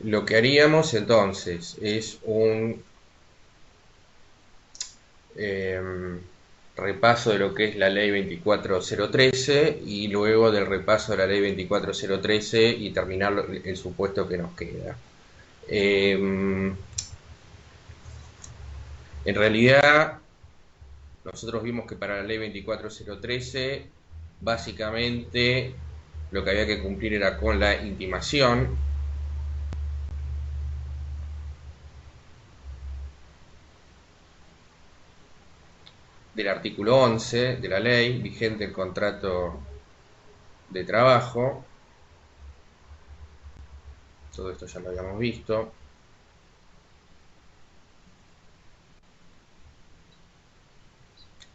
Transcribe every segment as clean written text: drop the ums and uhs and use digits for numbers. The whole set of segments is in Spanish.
Lo que haríamos entonces es un eh, repaso de lo que es la ley 24013 y luego del repaso de la ley 24013 y terminar el supuesto que nos queda. En realidad, nosotros vimos que para la ley 24013, básicamente lo que había que cumplir era con la intimación del artículo 11 de la ley, vigente el contrato de trabajo. Todo esto ya lo habíamos visto.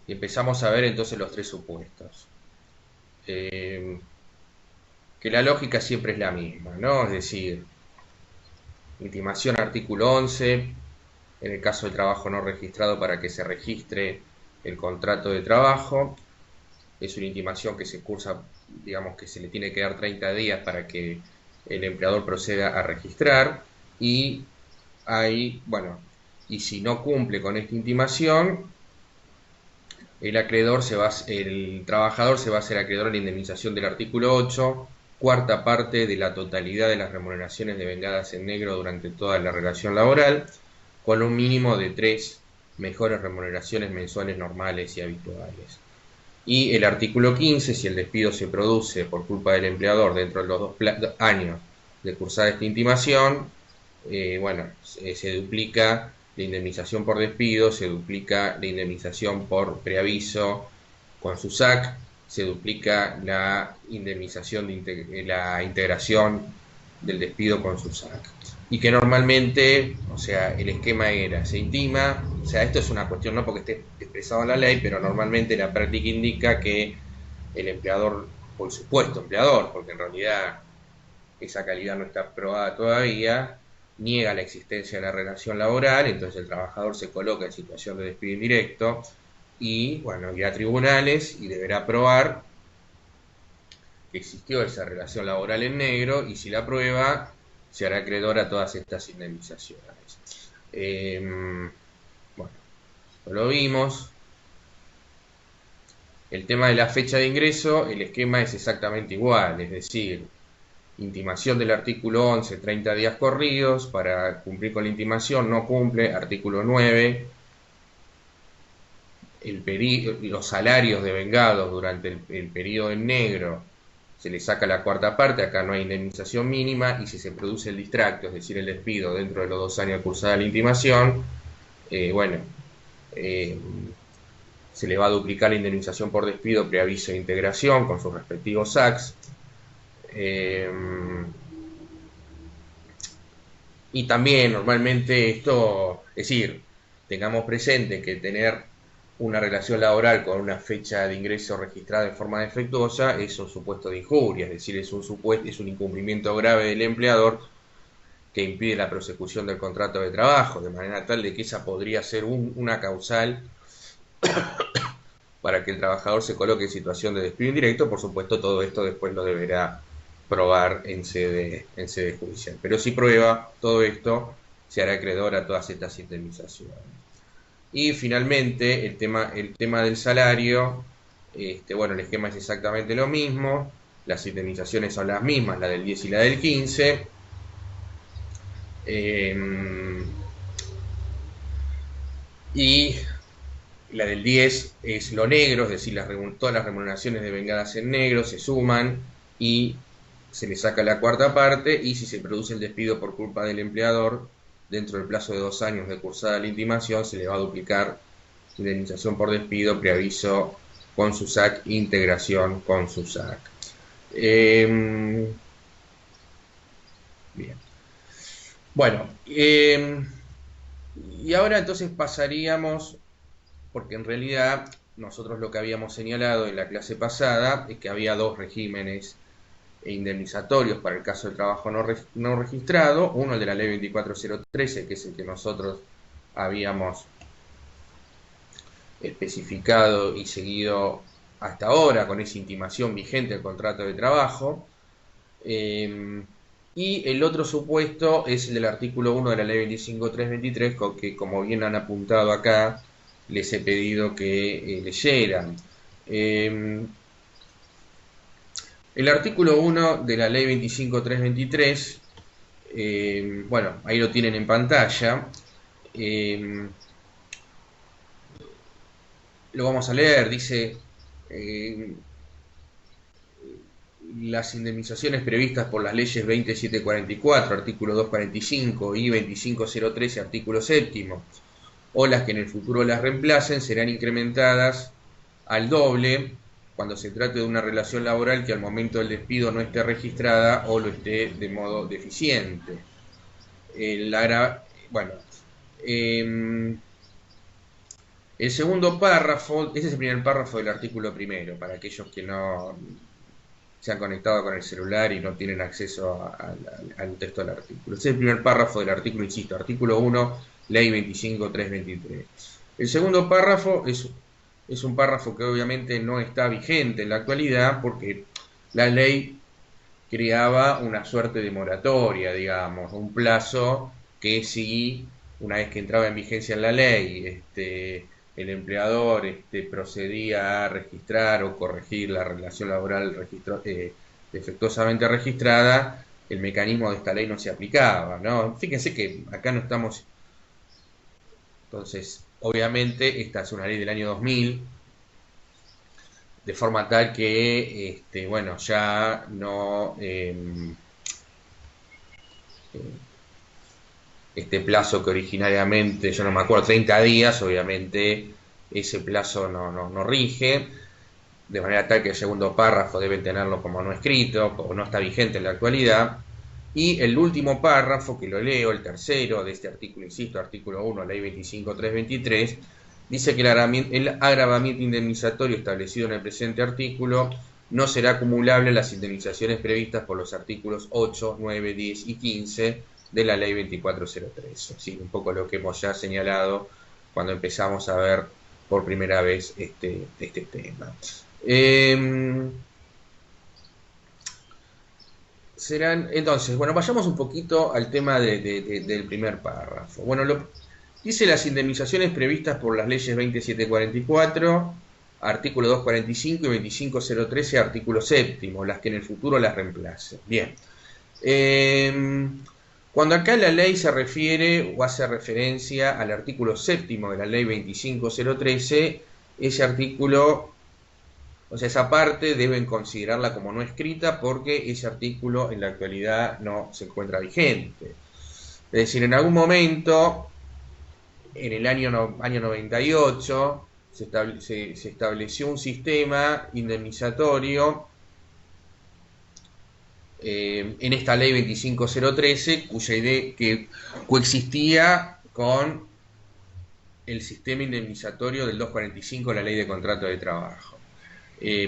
Y empezamos a ver entonces los tres supuestos. Eh, que la lógica siempre es la misma, ¿no? Es decir, intimación artículo 11, en el caso de trabajo no registrado para que se registre el contrato de trabajo, es una intimación que se cursa, digamos que se le tiene que dar 30 días para que el empleador proceda a registrar y hay, bueno, y si no cumple con esta intimación, el trabajador se va a hacer acreedor a la indemnización del artículo 8, cuarta parte de la totalidad de las remuneraciones devengadas en negro durante toda la relación laboral, con un mínimo de 3 mejores remuneraciones mensuales normales y habituales. Y el artículo 15, si el despido se produce por culpa del empleador dentro de los 2 años de cursar esta intimación, bueno, se duplica la indemnización por despido, se duplica la indemnización por preaviso con su SAC, se duplica la indemnización de la integración del despido con su SAC. Y que normalmente, o sea, el esquema era, se intima, o sea, esto es una cuestión no porque esté expresado en la ley, pero normalmente la práctica indica que el empleador, o el supuesto empleador, porque en realidad esa calidad no está probada todavía, niega la existencia de la relación laboral, entonces el trabajador se coloca en situación de despido indirecto y, bueno, irá a tribunales y deberá probar que existió esa relación laboral en negro y si la prueba se hará acreedor a todas estas indemnizaciones. Bueno, lo vimos. El tema de la fecha de ingreso, el esquema es exactamente igual, es decir, intimación del artículo 11, 30 días corridos, para cumplir con la intimación no cumple, artículo 9, los salarios devengados durante el periodo en negro se le saca la cuarta parte, acá no hay indemnización mínima, y si se produce el distracto, es decir, el despido dentro de los 2 años cursada la intimación, bueno, eh, se le va a duplicar la indemnización por despido, preaviso e integración con sus respectivos SACs. Eh, y también normalmente esto, es decir, tengamos presente que tener una relación laboral con una fecha de ingreso registrada en forma defectuosa es un supuesto de injuria, es decir, es un incumplimiento grave del empleador que impide la prosecución del contrato de trabajo, de manera tal de que esa podría ser una causal para que el trabajador se coloque en situación de despido indirecto. Por supuesto, todo esto después lo deberá probar en sede judicial. Pero si prueba todo esto, se hará acreedor a todas estas indemnizaciones. Y finalmente, el tema del salario, bueno, el esquema es exactamente lo mismo, las indemnizaciones son las mismas, la del 10 y la del 15. Y la del 10 es lo negro, es decir, todas las remuneraciones devengadas en negro se suman y se le saca la cuarta parte, y si se produce el despido por culpa del empleador, dentro del plazo de 2 años de cursada la intimación, se le va a duplicar indemnización por despido, preaviso con su SAC, integración con su SAC. Bien. Bueno, y ahora entonces pasaríamos, porque en realidad nosotros lo que habíamos señalado en la clase pasada es que había dos regímenes indemnizatorios para el caso del trabajo no registrado, uno el de la ley 24013, que es el que nosotros habíamos especificado y seguido hasta ahora con esa intimación vigente del contrato de trabajo, Y el otro supuesto es el del artículo 1 de la ley 25.323, que como bien han apuntado acá, les he pedido que leyeran. El artículo 1 de la ley 25.323, bueno, ahí lo tienen en pantalla. Lo vamos a leer, dice: las indemnizaciones previstas por las leyes 20744, artículo 245 y 25013, artículo séptimo, o las que en el futuro las reemplacen, serán incrementadas al doble cuando se trate de una relación laboral que al momento del despido no esté registrada o lo esté de modo deficiente. Bueno, el segundo párrafo, ese es el primer párrafo del artículo primero, para aquellos que no se han conectado con el celular y no tienen acceso al texto del artículo. Ese es el primer párrafo del artículo, insisto, artículo 1, ley 25.323. El segundo párrafo es un párrafo que obviamente no está vigente en la actualidad porque la ley creaba una suerte de moratoria, digamos, un plazo que si una vez que entraba en vigencia en la ley, el empleador procedía a registrar o corregir la relación laboral defectuosamente registrada, el mecanismo de esta ley no se aplicaba, ¿no? Fíjense que acá no estamos. Entonces, obviamente, esta es una ley del año 2000, de forma tal que, bueno, ya no. Este plazo que originariamente, yo no me acuerdo, 30 días, obviamente ese plazo no rige, de manera tal que el segundo párrafo deben tenerlo como no escrito, o no está vigente en la actualidad. Y el último párrafo, que lo leo, el tercero de este artículo, insisto, artículo 1, ley 25.323, dice que el agravamiento indemnizatorio establecido en el presente artículo no será acumulable a las indemnizaciones previstas por los artículos 8, 9, 10 y 15 de la ley 2403. Sí, un poco lo que hemos ya señalado cuando empezamos a ver por primera vez este tema. Entonces, bueno, vayamos un poquito al tema del primer párrafo. Bueno, dice: las indemnizaciones previstas por las leyes 20744, artículo 245 y 25013, artículo séptimo, las que en el futuro las reemplacen. Bien. Cuando acá la ley se refiere o hace referencia al artículo séptimo de la ley 25013, ese artículo, o sea, esa parte deben considerarla como no escrita porque ese artículo en la actualidad no se encuentra vigente. Es decir, en algún momento, en el año 98, se estableció un sistema indemnizatorio en esta ley 25013, cuya idea que coexistía con el sistema indemnizatorio del 245 de la ley de contrato de trabajo.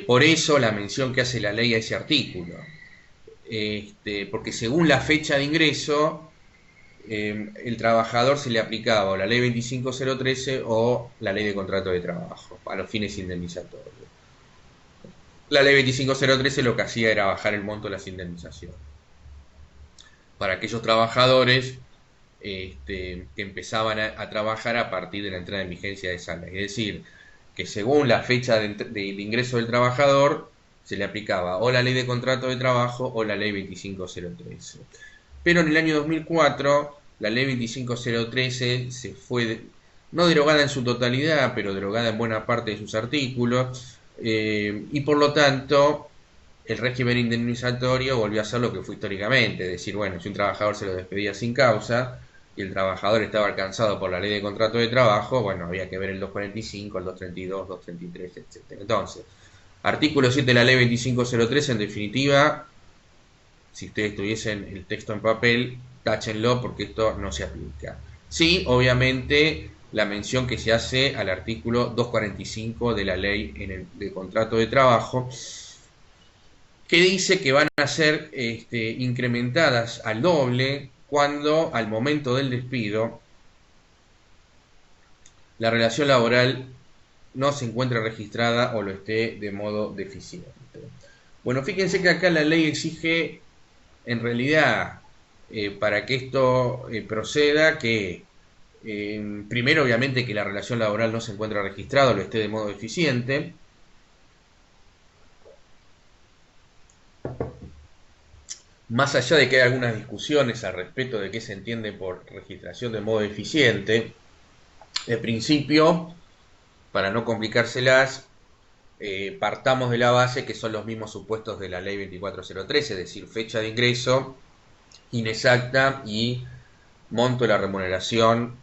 Por eso la mención que hace la ley a ese artículo, porque según la fecha de ingreso, el trabajador se le aplicaba o la ley 25013 o la ley de contrato de trabajo a los fines indemnizatorios. La ley 25013 lo que hacía era bajar el monto de las indemnizaciones para aquellos trabajadores que empezaban a trabajar a partir de la entrada en vigencia de esa ley. Es decir, que según la fecha de ingreso del trabajador se le aplicaba o la ley de contrato de trabajo o la ley 25013. Pero en el año 2004 la ley 25013 se fue, no derogada en su totalidad, pero derogada en buena parte de sus artículos, y por lo tanto el régimen indemnizatorio volvió a ser lo que fue históricamente, es decir, bueno, si un trabajador se lo despedía sin causa y el trabajador estaba alcanzado por la ley de contrato de trabajo, bueno, había que ver el 245, el 232, 233, etc. Entonces, artículo 7 de la ley 2503, en definitiva, si ustedes tuviesen el texto en papel, táchenlo porque esto no se aplica. Sí, obviamente, la mención que se hace al artículo 245 de la ley de contrato de trabajo, que dice que van a ser incrementadas al doble cuando al momento del despido la relación laboral no se encuentre registrada o lo esté de modo deficiente. Bueno, fíjense que acá la ley exige En realidad, para que esto proceda, que primero obviamente que la relación laboral no se encuentre registrada o lo esté de modo eficiente. Más allá de que hay algunas discusiones al respecto de qué se entiende por registración de modo eficiente, en principio, para no complicárselas, partamos de la base que son los mismos supuestos de la ley 24013, es decir, fecha de ingreso inexacta y monto de la remuneración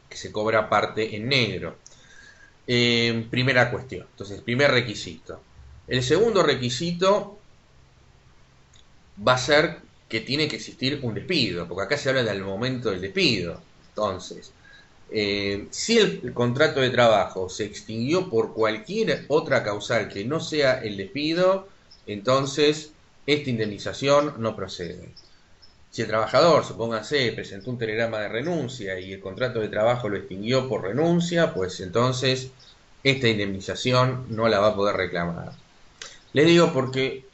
que se cobra aparte en negro. Primera cuestión, entonces, primer requisito. El segundo requisito va a ser que tiene que existir un despido, porque acá se habla del momento del despido. Entonces, si el contrato de trabajo se extinguió por cualquier otra causal que no sea el despido, entonces esta indemnización no procede. Si el trabajador, supóngase, presentó un telegrama de renuncia y el contrato de trabajo lo extinguió por renuncia, pues entonces esta indemnización no la va a poder reclamar. Les digo porque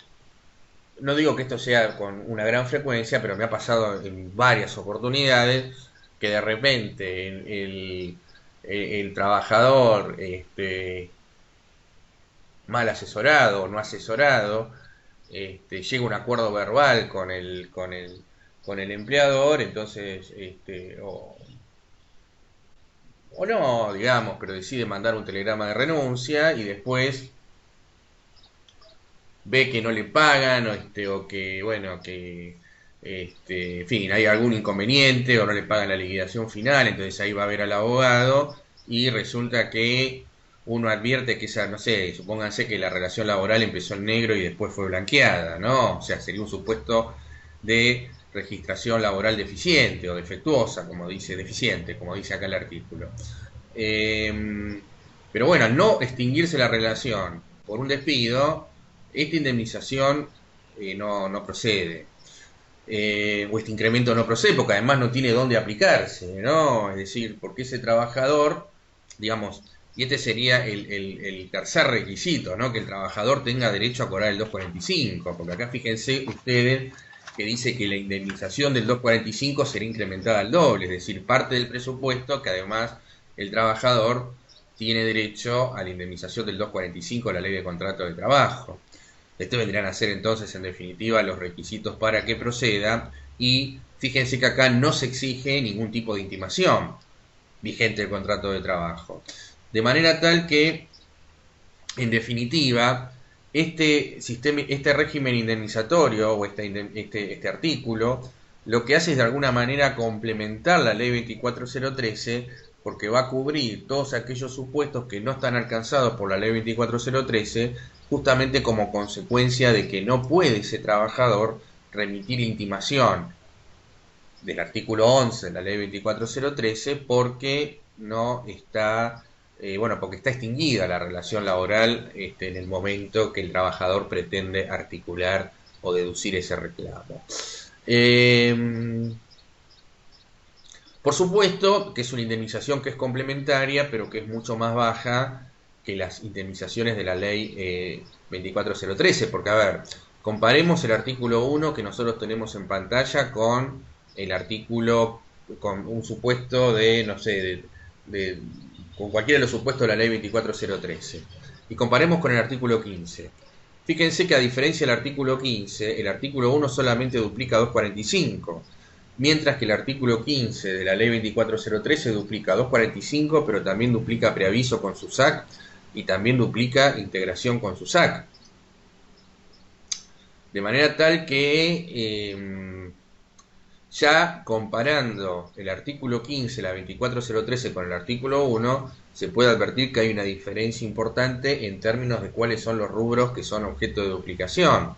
no digo que esto sea con una gran frecuencia, pero me ha pasado en varias oportunidades que de repente el trabajador mal asesorado o no asesorado llega a un acuerdo verbal con el empleador, entonces, o no, digamos, pero decide mandar un telegrama de renuncia y después ve que no le pagan o que, bueno, que, en fin, hay algún inconveniente o no le pagan la liquidación final, entonces ahí va a ver al abogado y resulta que uno advierte que esa, no sé, supónganse que la relación laboral empezó en negro y después fue blanqueada, ¿no? O sea, sería un supuesto de registración laboral deficiente o defectuosa, como dice, deficiente, como dice acá el artículo. Pero bueno, al no extinguirse la relación por un despido, esta indemnización no procede. O este incremento no procede porque además no tiene dónde aplicarse, ¿no? Es decir, porque ese trabajador, digamos, y este sería el tercer requisito, ¿no? Que el trabajador tenga derecho a cobrar el 245, porque acá fíjense ustedes que dice que la indemnización del 245 será incrementada al doble, es decir, parte del presupuesto que además el trabajador tiene derecho a la indemnización del 245 de la ley de contrato de trabajo. Estos vendrían a ser entonces, en definitiva, los requisitos para que proceda. Y fíjense que acá no se exige ningún tipo de intimación vigente del contrato de trabajo. De manera tal que, en definitiva, este régimen indemnizatorio o este artículo lo que hace es de alguna manera complementar la ley 24013 porque va a cubrir todos aquellos supuestos que no están alcanzados por la ley 24013 justamente como consecuencia de que no puede ese trabajador remitir intimación del artículo 11 de la ley 24013 porque no está, bueno, porque está extinguida la relación laboral en el momento que el trabajador pretende articular o deducir ese reclamo. Por supuesto que es una indemnización que es complementaria, pero que es mucho más baja que las indemnizaciones de la ley 24013, porque a ver, comparemos el artículo 1 que nosotros tenemos en pantalla con el artículo, con un supuesto de, no sé, con cualquiera de los supuestos de la ley 24013, y comparemos con el artículo 15. Fíjense que a diferencia del artículo 15, el artículo 1 solamente duplica 245, mientras que el artículo 15 de la ley 24013 duplica 245, pero también duplica preaviso con su SAC y también duplica integración con su SAC. De manera tal que ya comparando el artículo 15, la 24013 con el artículo 1, se puede advertir que hay una diferencia importante en términos de cuáles son los rubros que son objeto de duplicación.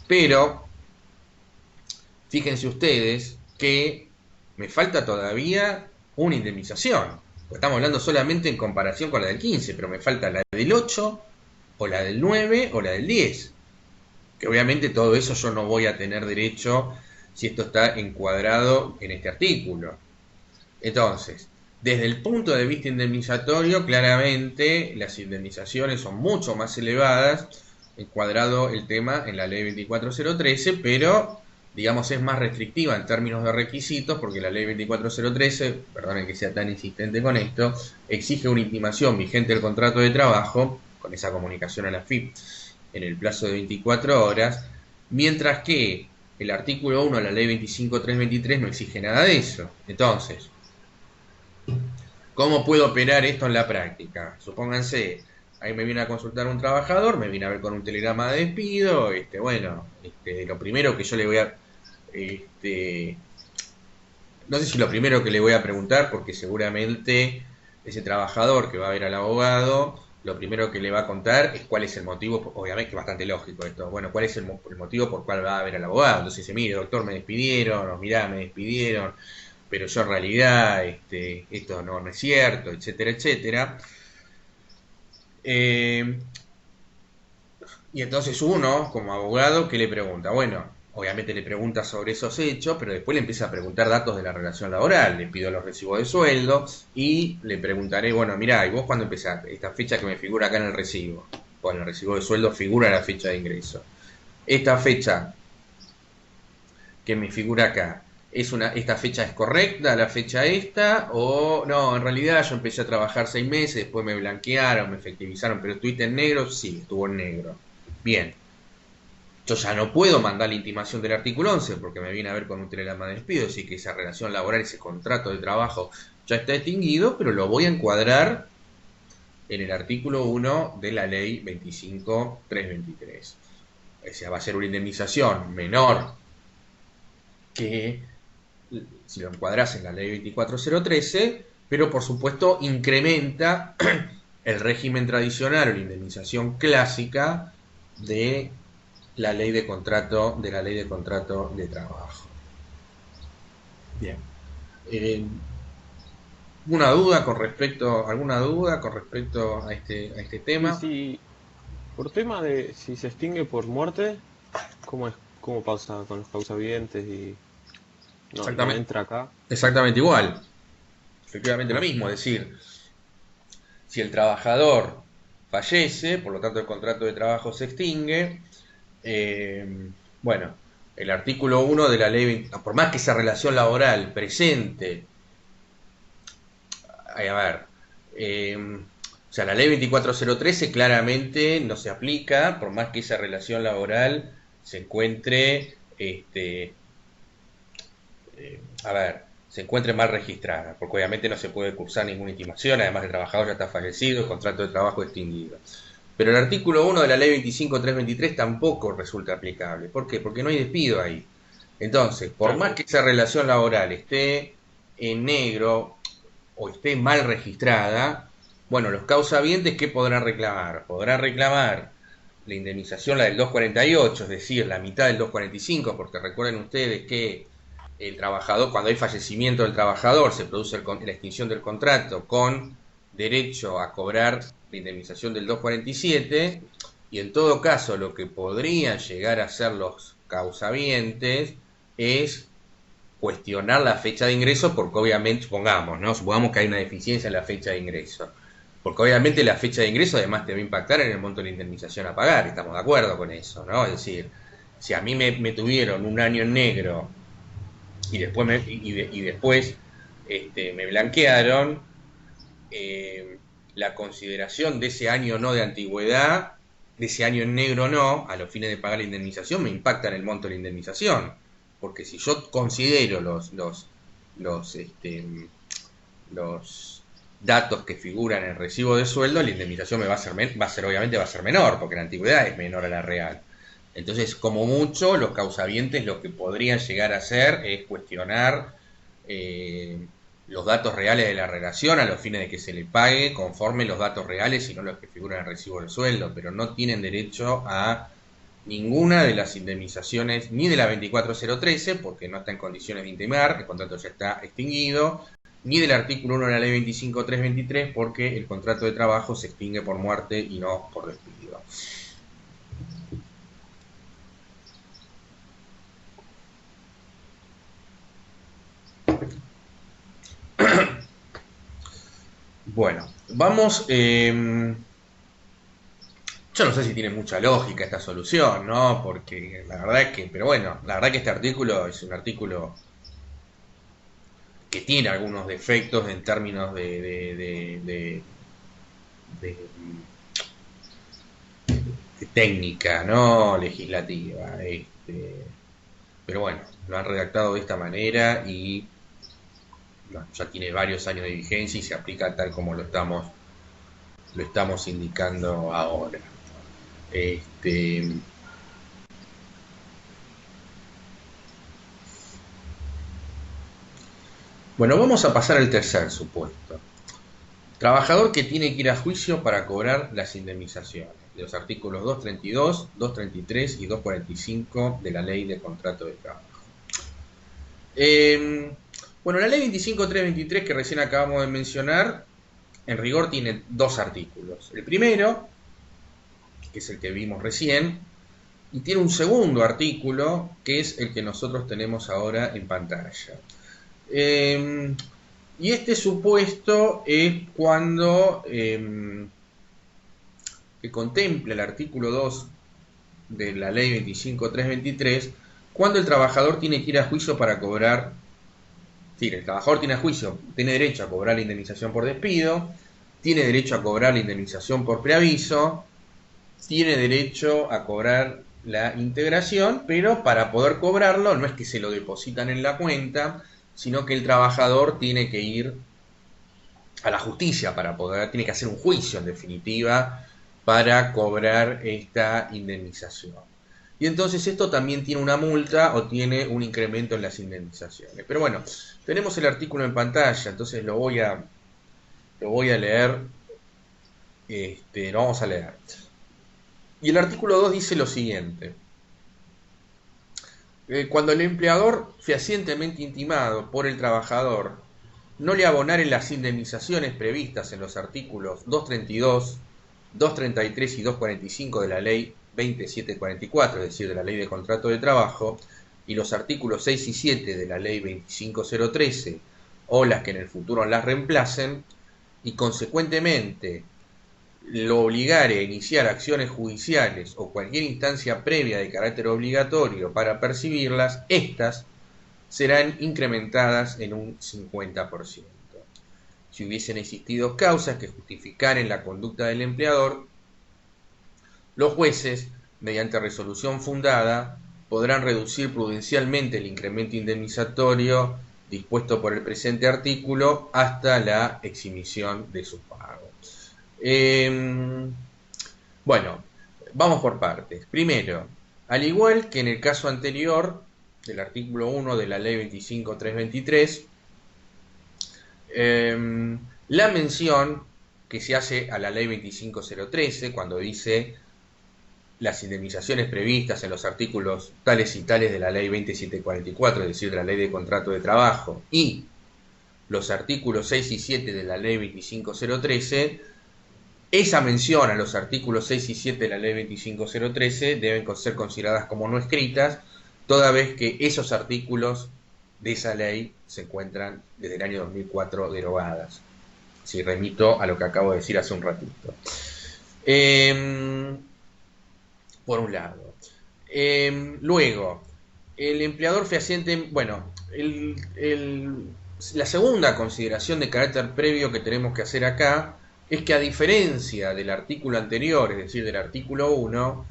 Pero, fíjense ustedes que me falta todavía una indemnización. Estamos hablando solamente en comparación con la del 15, pero me falta la del 8, o la del 9, o la del 10. Que obviamente todo eso yo no voy a tener derecho si esto está encuadrado en este artículo. Entonces, desde el punto de vista indemnizatorio, claramente las indemnizaciones son mucho más elevadas, encuadrado el tema en la ley 24013, pero digamos, es más restrictiva en términos de requisitos, porque la ley 24013, perdonen que sea tan insistente con esto, exige una intimación vigente del contrato de trabajo, con esa comunicación a la FIP, en el plazo de 24 horas, mientras que el artículo 1 de la ley 25323 no exige nada de eso. Entonces, ¿cómo puedo operar esto en la práctica? Supónganse, ahí me viene a consultar un trabajador, me viene a ver con un telegrama de despido, lo primero que yo le voy a, este, no sé si lo primero que le voy a preguntar, porque seguramente ese trabajador que va a ver al abogado, lo primero que le va a contar es cuál es el motivo, obviamente que es bastante lógico esto, bueno, cuál es el motivo por cual va a ver al abogado. Entonces dice, mire, doctor, me despidieron, o mirá, me despidieron, pero yo en realidad esto no es cierto, etcétera, etcétera. Eh, y entonces uno, como abogado, ¿qué le pregunta? Bueno, obviamente le pregunta sobre esos hechos, pero después le empieza a preguntar datos de la relación laboral. Le pido los recibos de sueldo y le preguntaré, bueno, mirá, ¿y vos cuándo empezaste? Esta fecha que me figura acá en el recibo. Bueno, el recibo de sueldo figura la fecha de ingreso. Esta fecha que me figura acá, ¿esta fecha es correcta, la fecha esta? O no, en realidad yo empecé a trabajar 6 meses, después me blanquearon, me efectivizaron, pero ¿estuviste en negro? Sí, estuvo en negro. Bien, yo ya no puedo mandar la intimación del artículo 11 porque me viene a ver con un telegrama de despido, así que esa relación laboral, ese contrato de trabajo ya está extinguido, pero lo voy a encuadrar en el artículo 1 de la ley 25323. O sea, va a ser una indemnización menor que si lo encuadras en la ley 24013, pero por supuesto incrementa el régimen tradicional o la indemnización clásica de la ley de contrato de trabajo. Bien. Eh, ¿Alguna duda con respecto a este Y tema? si, por tema de si se extingue por muerte, ¿cómo es, cómo pasa con los causadientes y no Exactamente, entra acá? exactamente igual. Efectivamente lo Ah, mismo, es decir, si el trabajador fallece, por lo tanto el contrato de trabajo se extingue, bueno, el artículo 1 de la ley 20, por más que esa relación laboral presente, a ver, o sea, la ley 24013 claramente no se aplica, por más que esa relación laboral se encuentre, se encuentre mal registrada, porque obviamente no se puede cursar ninguna intimación, además el trabajador ya está fallecido, el contrato de trabajo extinguido. Pero el artículo 1 de la ley 25323 tampoco resulta aplicable. ¿Por qué? Porque no hay despido ahí. Entonces, por claro, más que esa relación laboral esté en negro o esté mal registrada, bueno, los causavientes, ¿qué podrán reclamar? Podrán reclamar la indemnización, la del 248, es decir, la mitad del 245, porque recuerden ustedes que el trabajador, cuando hay fallecimiento del trabajador, se produce la extinción del contrato con derecho a cobrar la indemnización del 247, y en todo caso lo que podrían llegar a ser los causavientes es cuestionar la fecha de ingreso, porque obviamente, supongamos, ¿no? Supongamos que hay una deficiencia en la fecha de ingreso. Porque obviamente la fecha de ingreso además te va a impactar en el monto de la indemnización a pagar, estamos de acuerdo con eso, ¿no? Es decir, si a mí me tuvieron un año en negro y después me blanquearon, eh, la consideración de ese año no de antigüedad, de ese año en negro no, a los fines de pagar la indemnización, me impacta en el monto de la indemnización. Porque si yo considero los, los datos que figuran en el recibo de sueldo, la indemnización me obviamente va a ser menor, porque la antigüedad es menor a la real. Entonces, como mucho, los causavientes lo que podrían llegar a hacer es cuestionar eh, los datos reales de la relación a los fines de que se le pague conforme los datos reales y no los que figuran en el recibo del sueldo, pero no tienen derecho a ninguna de las indemnizaciones ni de la 24013 porque no está en condiciones de intimar, el contrato ya está extinguido, ni del artículo 1 de la ley 25323 porque el contrato de trabajo se extingue por muerte y no por despido. Bueno, vamos Yo no sé si tiene mucha lógica esta solución, ¿no? Porque la verdad es que, pero bueno, la verdad que este artículo es un artículo que tiene algunos defectos en términos de- de técnica, ¿no? Legislativa. Pero bueno, lo han redactado de esta manera y bueno, ya tiene varios años de vigencia y se aplica tal como lo estamos indicando ahora. Este, bueno, vamos a pasar al tercer supuesto. Trabajador que tiene que ir a juicio para cobrar las indemnizaciones de los artículos 232, 233 y 245 de la Ley de Contrato de Trabajo. Bueno, la Ley 25323 que recién acabamos de mencionar, en rigor tiene dos artículos. El primero, que es el que vimos recién, y tiene un segundo artículo, que es el que nosotros tenemos ahora en pantalla. Y este supuesto es cuando que contempla el artículo 2 de la ley 25323, cuando el trabajador tiene que ir a juicio para cobrar, sí, el trabajador tiene a juicio, tiene derecho a cobrar la indemnización por despido, tiene derecho a cobrar la indemnización por preaviso, tiene derecho a cobrar la integración, pero para poder cobrarlo no es que se lo depositan en la cuenta, sino que el trabajador tiene que ir a la justicia para poder, tiene que hacer un juicio en definitiva para cobrar esta indemnización. Y entonces esto también tiene una multa o tiene un incremento en las indemnizaciones. Pero bueno, tenemos el artículo en pantalla, entonces lo voy a leer, lo vamos a leer. Y el artículo 2 dice lo siguiente. Cuando el empleador fehacientemente intimado por el trabajador no le abonare las indemnizaciones previstas en los artículos 232, 233 y 245 de la Ley 2744, es decir, de la Ley de Contrato de Trabajo, y los artículos 6 y 7 de la Ley 25013, o las que en el futuro las reemplacen, y consecuentemente lo obligare a iniciar acciones judiciales o cualquier instancia previa de carácter obligatorio para percibirlas, estas serán incrementadas en un 50%. Si hubiesen existido causas que justificaren la conducta del empleador, los jueces, mediante resolución fundada, podrán reducir prudencialmente el incremento indemnizatorio dispuesto por el presente artículo hasta la exhibición de su pago. Bueno, vamos por partes. Primero, al igual que en el caso anterior del artículo 1 de la Ley 25323, la mención que se hace a la Ley 25013 cuando dice las indemnizaciones previstas en los artículos tales y tales de la Ley 2744, es decir, de la Ley de Contrato de Trabajo, y los artículos 6 y 7 de la Ley 25013, esa mención a los artículos 6 y 7 de la Ley 25013 deben ser consideradas como no escritas, toda vez que esos artículos de esa ley se encuentran desde el año 2004 derogadas. Si remito a lo que acabo de decir hace un ratito. Por un lado. Luego, el empleador fehaciente, bueno, la segunda consideración de carácter previo que tenemos que hacer acá es que a diferencia del artículo anterior, es decir, del artículo 1,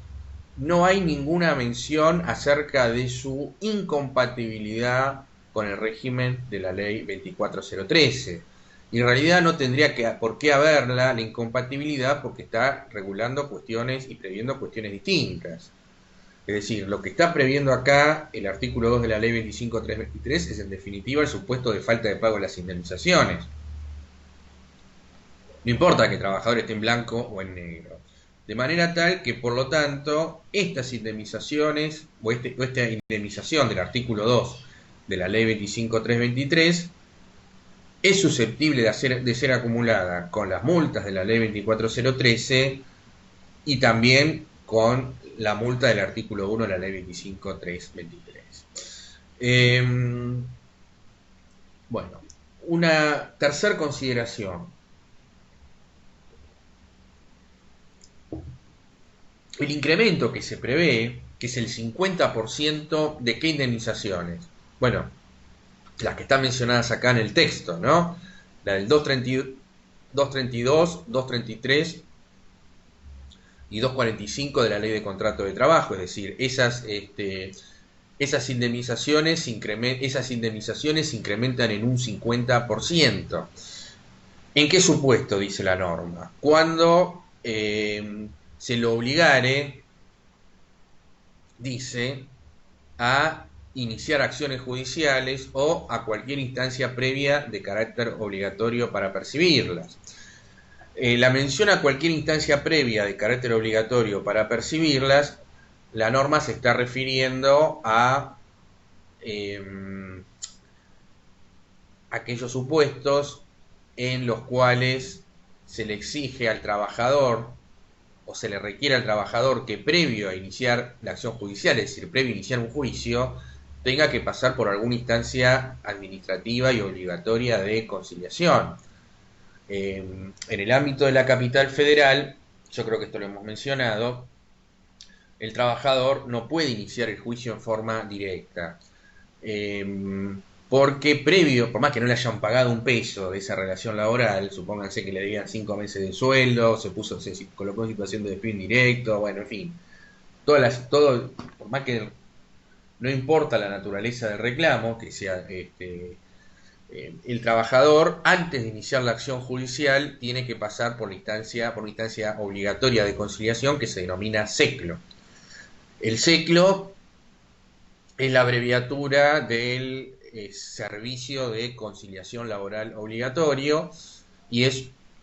no hay ninguna mención acerca de su incompatibilidad con el régimen de la ley 24013. Y en realidad no tendría por qué haberla la incompatibilidad porque está regulando cuestiones y previendo cuestiones distintas. Es decir, lo que está previendo acá el artículo 2 de la ley 25323 es en definitiva el supuesto de falta de pago de las indemnizaciones. No importa que el trabajador esté en blanco o en negro. De manera tal que, por lo tanto, estas indemnizaciones, o esta indemnización del artículo 2 de la ley 25323, es susceptible de ser acumulada con las multas de la ley 24013 y también con la multa del artículo 1 de la ley 25323. Bueno, una tercera consideración. El incremento que se prevé, que es el 50% de qué indemnizaciones. Bueno, las que están mencionadas acá en el texto, ¿no? La del 232, 233 y 245 de la Ley de Contrato de Trabajo, es decir, esas indemnizaciones se incrementan en un 50%. ¿En qué supuesto dice la norma? Cuando se lo obligare, dice, a iniciar acciones judiciales o a cualquier instancia previa de carácter obligatorio para percibirlas. La mención a cualquier instancia previa de carácter obligatorio para percibirlas, la norma se está refiriendo a aquellos supuestos en los cuales se le exige al trabajador o se le requiere al trabajador que previo a iniciar la acción judicial, es decir, previo a iniciar un juicio, tenga que pasar por alguna instancia administrativa y obligatoria de conciliación. En el ámbito de la capital federal, yo creo que esto lo hemos mencionado, el trabajador no puede iniciar el juicio en forma directa. Porque previo, por más que no le hayan pagado un peso de esa relación laboral, supónganse que le debían 5 meses de sueldo, se colocó en situación de despido indirecto, bueno, en fin, todo, por más que no importa la naturaleza del reclamo, que sea el trabajador, antes de iniciar la acción judicial, tiene que pasar por una instancia obligatoria de conciliación que se denomina SECLO. El SECLO es la abreviatura del Servicio de Conciliación Laboral Obligatorio y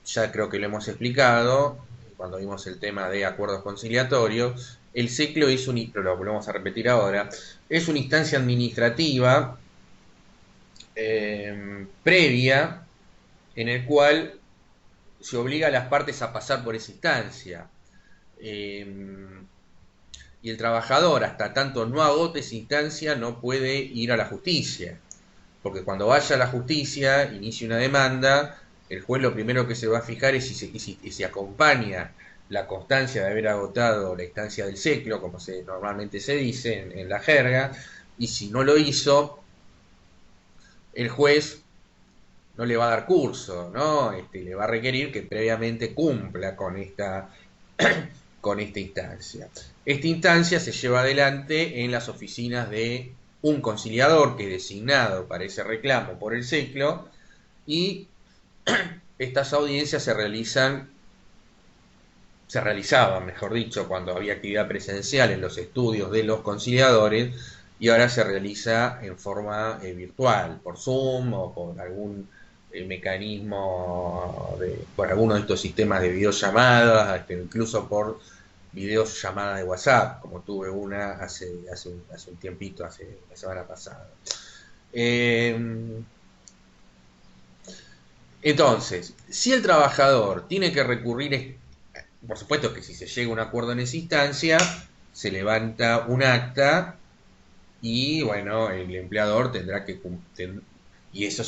ya creo que lo hemos explicado cuando vimos el tema de acuerdos conciliatorios. El SECLO pero lo volvemos a repetir ahora, es una instancia administrativa previa en el cual se obliga a las partes a pasar por esa instancia. Y el trabajador, hasta tanto no agote esa instancia, no puede ir a la justicia. Porque cuando vaya a la justicia, inicie una demanda, el juez lo primero que se va a fijar es si acompaña la constancia de haber agotado la instancia del SECLO, como normalmente se dice en la jerga, y si no lo hizo, el juez no le va a dar curso, ¿no? Le va a requerir que previamente cumpla con esta instancia. Esta instancia se lleva adelante en las oficinas de un conciliador que es designado para ese reclamo por el SECLO, y estas audiencias se realizaban, mejor dicho, cuando había actividad presencial en los estudios de los conciliadores, y ahora se realiza en forma virtual, por Zoom o por algún mecanismo, por alguno de estos sistemas de videollamadas, incluso por videollamada de WhatsApp, como tuve una hace un tiempito, la semana pasada. Entonces, si el trabajador tiene que recurrir, por supuesto que si se llega a un acuerdo en esa instancia, se levanta un acta y bueno, el empleador tendrá que cumplir, y eso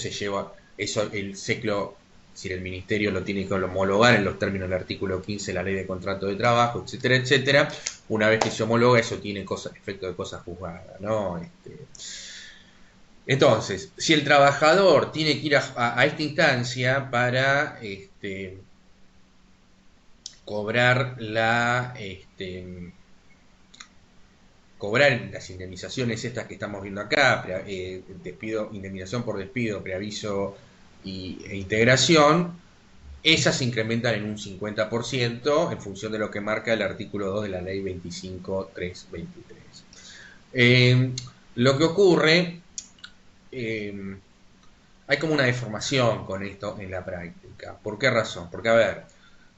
el SECLO, si el ministerio lo tiene que homologar en los términos del artículo 15 de la Ley de Contrato de Trabajo, etcétera, etcétera. Una vez que se homologa, eso tiene efecto de cosa juzgada, ¿no? Entonces, si el trabajador tiene que ir a esta instancia para cobrar cobrar las indemnizaciones estas que estamos viendo acá, indemnización por despido, preaviso e integración, esas se incrementan en un 50% en función de lo que marca el artículo 2 de la Ley 25.323. Lo que ocurre, hay como una deformación con esto en la práctica. ¿Por qué razón? Porque, a ver,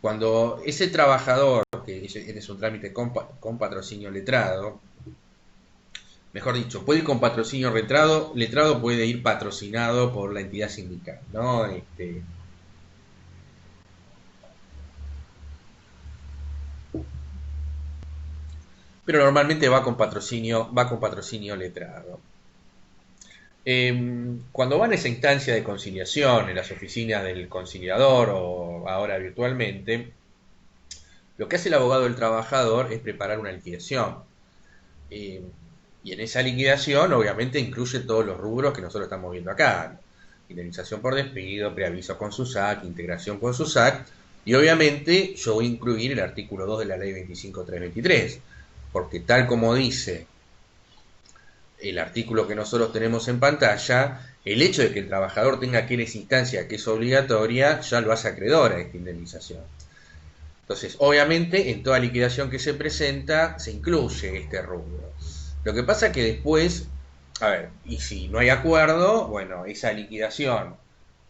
cuando ese trabajador, que es un trámite con patrocinio letrado, mejor dicho, puede ir con patrocinio letrado, puede ir patrocinado por la entidad sindical, ¿no? Pero normalmente va con patrocinio letrado. Cuando van a esa instancia de conciliación en las oficinas del conciliador o ahora virtualmente, Lo que hace el abogado del trabajador es preparar una liquidación. Eh, y en esa liquidación, obviamente, incluye todos los rubros que nosotros estamos viendo acá: indemnización por despido, preaviso con SUSAC, integración con SUSAC, y obviamente yo voy a incluir el artículo 2 de la ley 25.323, porque tal como dice el artículo que nosotros tenemos en pantalla, el hecho de que el trabajador tenga que ir a esa instancia que es obligatoria, ya lo hace acreedor a esta indemnización. Entonces, obviamente, en toda liquidación que se presenta, se incluye este rubro. Lo que pasa es que después, a ver, y si no hay acuerdo, bueno, esa liquidación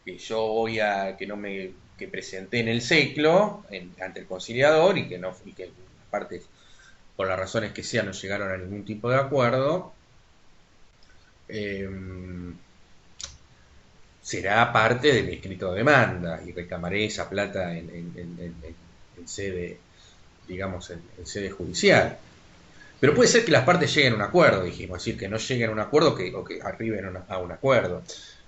que yo voy a, que no me, que presenté en el SECLO, ante el conciliador, y que no, y que las partes, por las razones que sean, no llegaron a ningún tipo de acuerdo, eh, será parte del escrito de demanda, y reclamaré esa plata en sede, digamos, en sede judicial. Pero puede ser que las partes lleguen a un acuerdo, dijimos, es decir, que no lleguen a un acuerdo o que arriben a un acuerdo.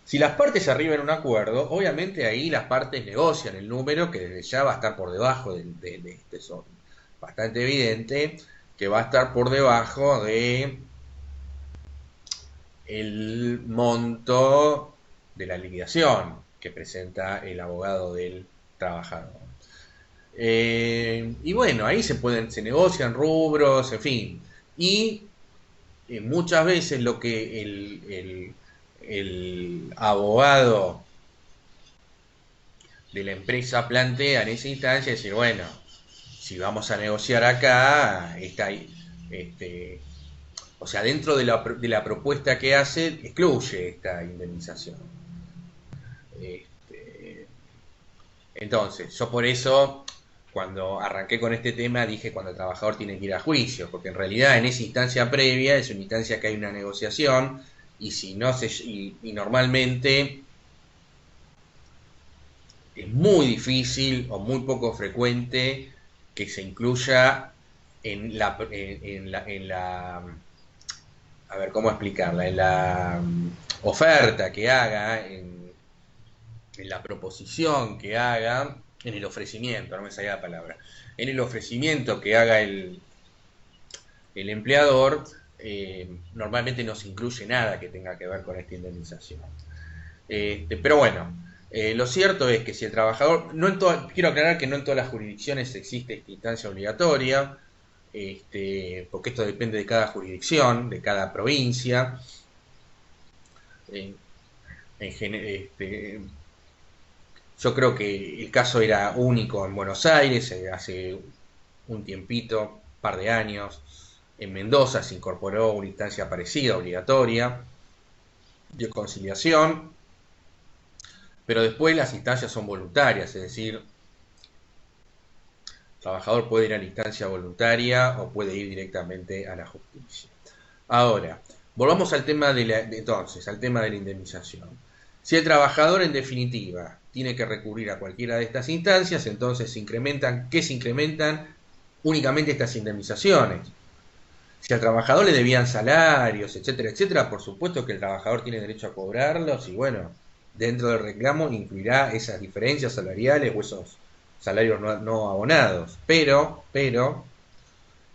Si las partes arriben a un acuerdo, obviamente ahí las partes negocian el número que desde ya va a estar por debajo de este son. Bastante evidente que va a estar por debajo de el monto de la liquidación que presenta el abogado del trabajador. Y bueno, ahí se negocian rubros, en fin. Y muchas veces lo que el abogado de la empresa plantea en esa instancia es decir, bueno, si vamos a negociar acá, o sea, dentro de la propuesta que hace, excluye esta indemnización. Entonces, yo por eso, cuando arranqué con este tema, dije cuando el trabajador tiene que ir a juicio, porque en realidad en esa instancia previa es una instancia que hay una negociación, y si no se, y normalmente es muy difícil o muy poco frecuente que se incluya a ver cómo explicarla, en la oferta que haga, en la proposición que haga, en el ofrecimiento, no me salía la palabra, en el ofrecimiento que haga el empleador, normalmente no se incluye nada que tenga que ver con esta indemnización. Pero bueno, lo cierto es que si el trabajador, quiero aclarar que no en todas las jurisdicciones existe esta instancia obligatoria, porque esto depende de cada jurisdicción, de cada provincia. Yo creo que el caso era único en Buenos Aires, hace un tiempito, un par de años. En Mendoza se incorporó una instancia parecida, obligatoria, de conciliación, pero después las instancias son voluntarias, es decir, el trabajador puede ir a la instancia voluntaria o puede ir directamente a la justicia. Ahora, volvamos al tema entonces, al tema de la indemnización. Si el trabajador, en definitiva, tiene que recurrir a cualquiera de estas instancias, entonces ¿qué se incrementan? Únicamente estas indemnizaciones. Si al trabajador le debían salarios, etcétera, etcétera, por supuesto que el trabajador tiene derecho a cobrarlos, y bueno, dentro del reclamo incluirá esas diferencias salariales o esos salarios no abonados. Pero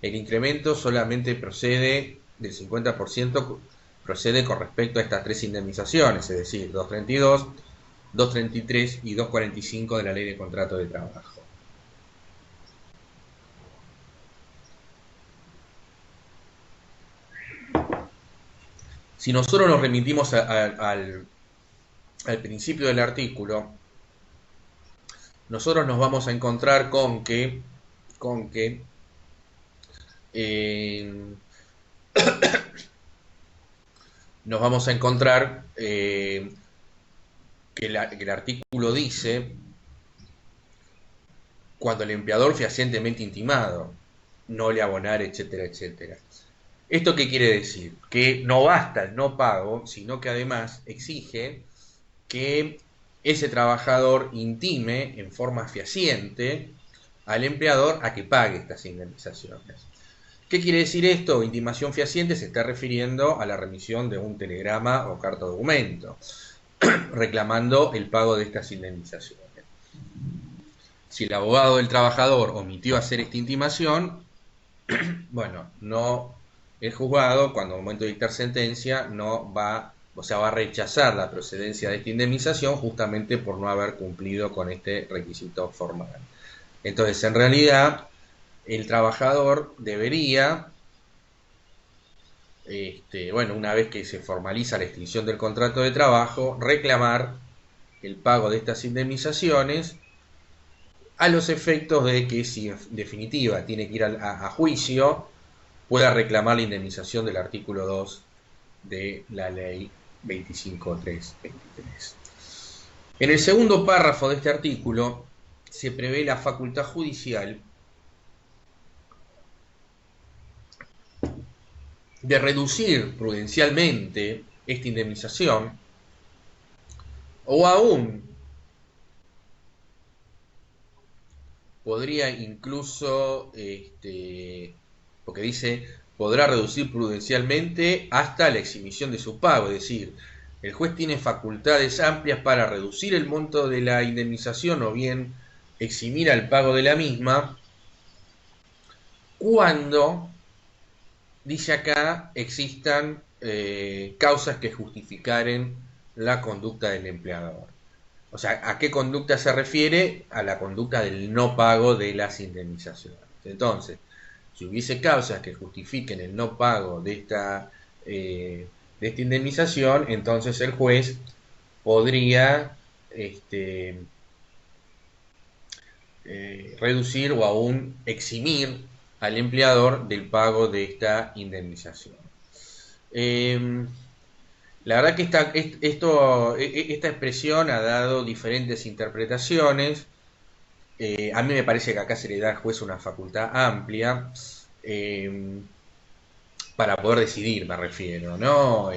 el incremento solamente procede del 50%, procede con respecto a estas tres indemnizaciones, es decir, 232, 233 y 245 de la Ley de Contrato de Trabajo. Si nosotros nos remitimos al principio del artículo, nosotros nos vamos a encontrar con que nos vamos a encontrar que el artículo dice cuando el empleador fehacientemente intimado no le abonar, etcétera, etcétera. ¿Esto qué quiere decir? Que no basta el no pago, sino que además exige que ese trabajador intime en forma fehaciente al empleador a que pague estas indemnizaciones. ¿Qué quiere decir esto? Intimación fehaciente se está refiriendo a la remisión de un telegrama o carta documento reclamando el pago de estas indemnizaciones. Si el abogado del trabajador omitió hacer esta intimación, bueno, no, el juzgado, cuando al momento de dictar sentencia, no va, o sea, va a rechazar la procedencia de esta indemnización justamente por no haber cumplido con este requisito formal. Entonces, en realidad, el trabajador debería, bueno, una vez que se formaliza la extinción del contrato de trabajo, reclamar el pago de estas indemnizaciones a los efectos de que, si en definitiva tiene que ir a juicio, pueda reclamar la indemnización del artículo 2 de la ley 25.323. En el segundo párrafo de este artículo se prevé la facultad judicial de reducir prudencialmente esta indemnización o aún podría incluso, porque dice, podrá reducir prudencialmente hasta la exhibición de su pago, es decir, el juez tiene facultades amplias para reducir el monto de la indemnización o bien eximir al pago de la misma, cuando, dice acá, existan causas que justificaren la conducta del empleador. O sea, ¿a qué conducta se refiere? A la conducta del no pago de las indemnizaciones. Entonces, si hubiese causas que justifiquen el no pago de esta indemnización, entonces el juez podría reducir o aún eximir al empleador del pago de esta indemnización. La verdad que esta expresión ha dado diferentes interpretaciones. A mí me parece que acá se le da al juez una facultad amplia para poder decidir, me refiero, ¿no?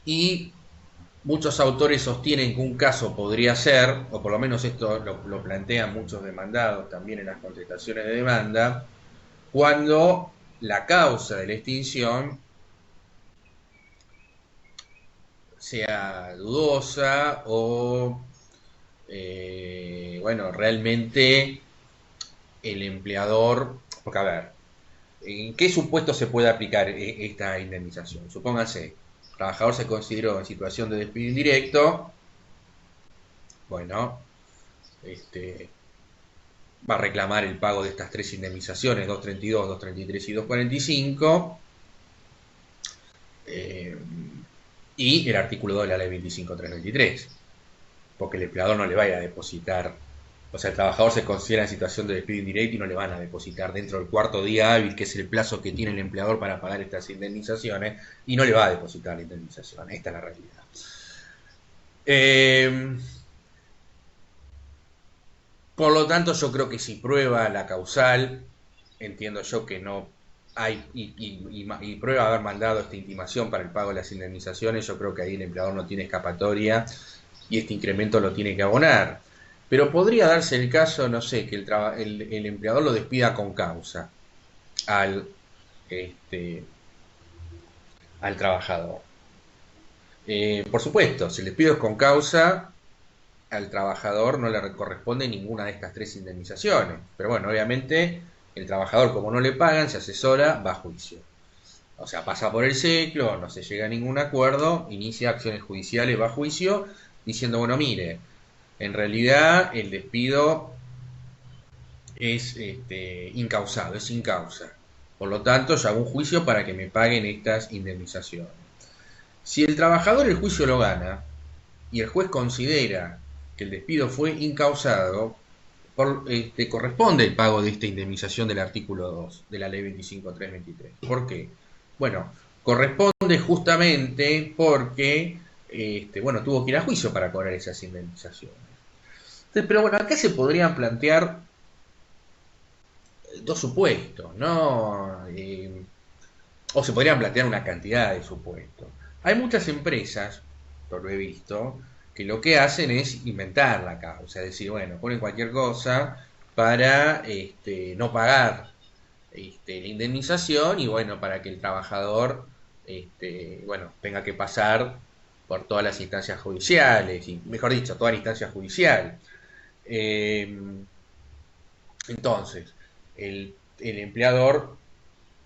Y muchos autores sostienen que un caso podría ser, o por lo menos esto lo plantean muchos demandados también en las contestaciones de demanda, cuando la causa de la extinción sea dudosa o, bueno, realmente el empleador, porque a ver, ¿en qué supuesto se puede aplicar esta indemnización? Supóngase, el trabajador se consideró en situación de despido indirecto, bueno, va a reclamar el pago de estas tres indemnizaciones, 232, 233 y 245, y el artículo 2 de la ley 25.323, porque el empleador no le vaya a depositar, o sea, el trabajador se considera en situación de despido indirecto y no le van a depositar dentro del cuarto día hábil, que es el plazo que tiene el empleador para pagar estas indemnizaciones, y no le va a depositar la indemnización. Esta es la realidad. Por lo tanto, yo creo que si prueba la causal, entiendo yo que no hay, y prueba haber mandado esta intimación para el pago de las indemnizaciones, yo creo que ahí el empleador no tiene escapatoria y este incremento lo tiene que abonar. Pero podría darse el caso, no sé, que el empleador lo despida con causa al, al trabajador. Por supuesto, si el despido es con causa, al trabajador no le corresponde ninguna de estas tres indemnizaciones. Pero bueno, obviamente el trabajador, como no le pagan, se asesora, va a juicio. O sea, pasa por el ciclo, no se llega a ningún acuerdo, inicia acciones judiciales, va a juicio, diciendo, bueno, mire, en realidad el despido es incausado, es sin causa. Por lo tanto, yo hago un juicio para que me paguen estas indemnizaciones. Si el trabajador el juicio lo gana y el juez considera que el despido fue incausado, corresponde el pago de esta indemnización del artículo 2 de la ley 25.323. ¿Por qué? Bueno, corresponde justamente porque bueno, tuvo que ir a juicio para cobrar esas indemnizaciones. Entonces, pero bueno, acá se podrían plantear dos supuestos, ¿no? O se podrían plantear una cantidad de supuestos. Hay muchas empresas, por lo he visto, que lo que hacen es inventar la causa, es decir, bueno, ponen cualquier cosa para no pagar la indemnización y bueno, para que el trabajador bueno, tenga que pasar por todas las instancias judiciales, y mejor dicho, toda la instancia judicial. Eh, entonces, el empleador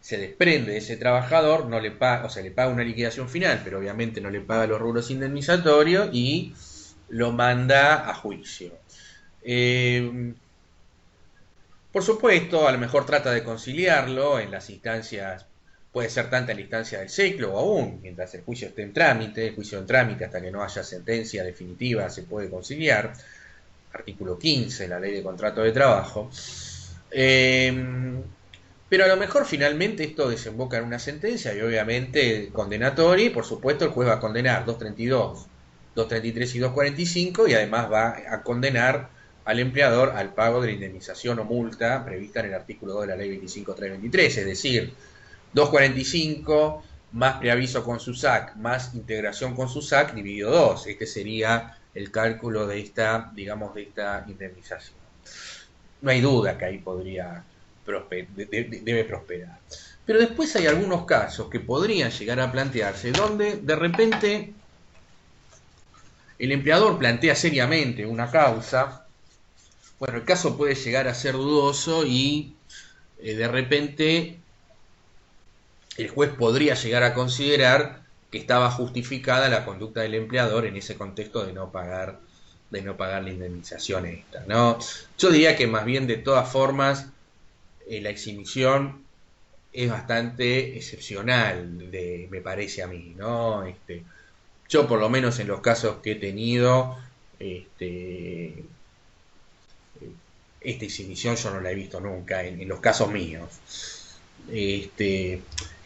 se desprende de ese trabajador, no le paga, o sea, le paga una liquidación final, pero obviamente no le paga los rubros indemnizatorios y lo manda a juicio. Eh, por supuesto, a lo mejor trata de conciliarlo en las instancias, puede ser tanta en la instancia del ciclo o aún mientras el juicio esté en trámite, el juicio en trámite hasta que no haya sentencia definitiva se puede conciliar, artículo 15 de la ley de contrato de trabajo. Pero a lo mejor finalmente esto desemboca en una sentencia y obviamente condenatoria y por supuesto el juez va a condenar 232, 233 y 245 y además va a condenar al empleador al pago de la indemnización o multa prevista en el artículo 2 de la ley 25.323, es decir, 245 más preaviso con su SAC más integración con su SAC dividido 2. Este sería el cálculo de esta, digamos, de esta indemnización. No hay duda que ahí podría debe prosperar. Pero después hay algunos casos que podrían llegar a plantearse donde de repente el empleador plantea seriamente una causa. Bueno, el caso puede llegar a ser dudoso y de repente el juez podría llegar a considerar que estaba justificada la conducta del empleador en ese contexto de no pagar la indemnización esta, ¿no? Yo diría que más bien de todas formas la exhibición es bastante excepcional, me parece a mí, ¿no? Yo por lo menos en los casos que he tenido, esta exhibición yo no la he visto nunca en los casos míos.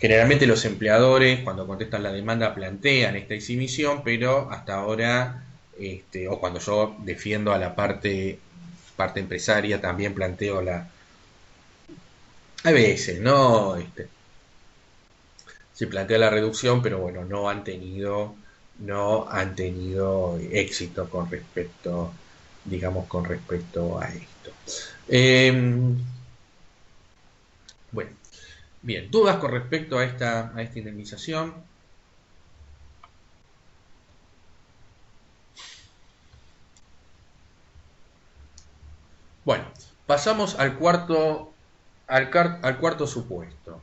Generalmente los empleadores cuando contestan la demanda plantean esta exhibición, pero hasta ahora, o cuando yo defiendo a la parte empresaria también planteo a veces, ¿no? Se plantea la reducción, pero bueno, no han tenido éxito con respecto, digamos, con respecto a esto. Bueno, bien, dudas con respecto a esta indemnización. Bueno, pasamos al cuarto supuesto.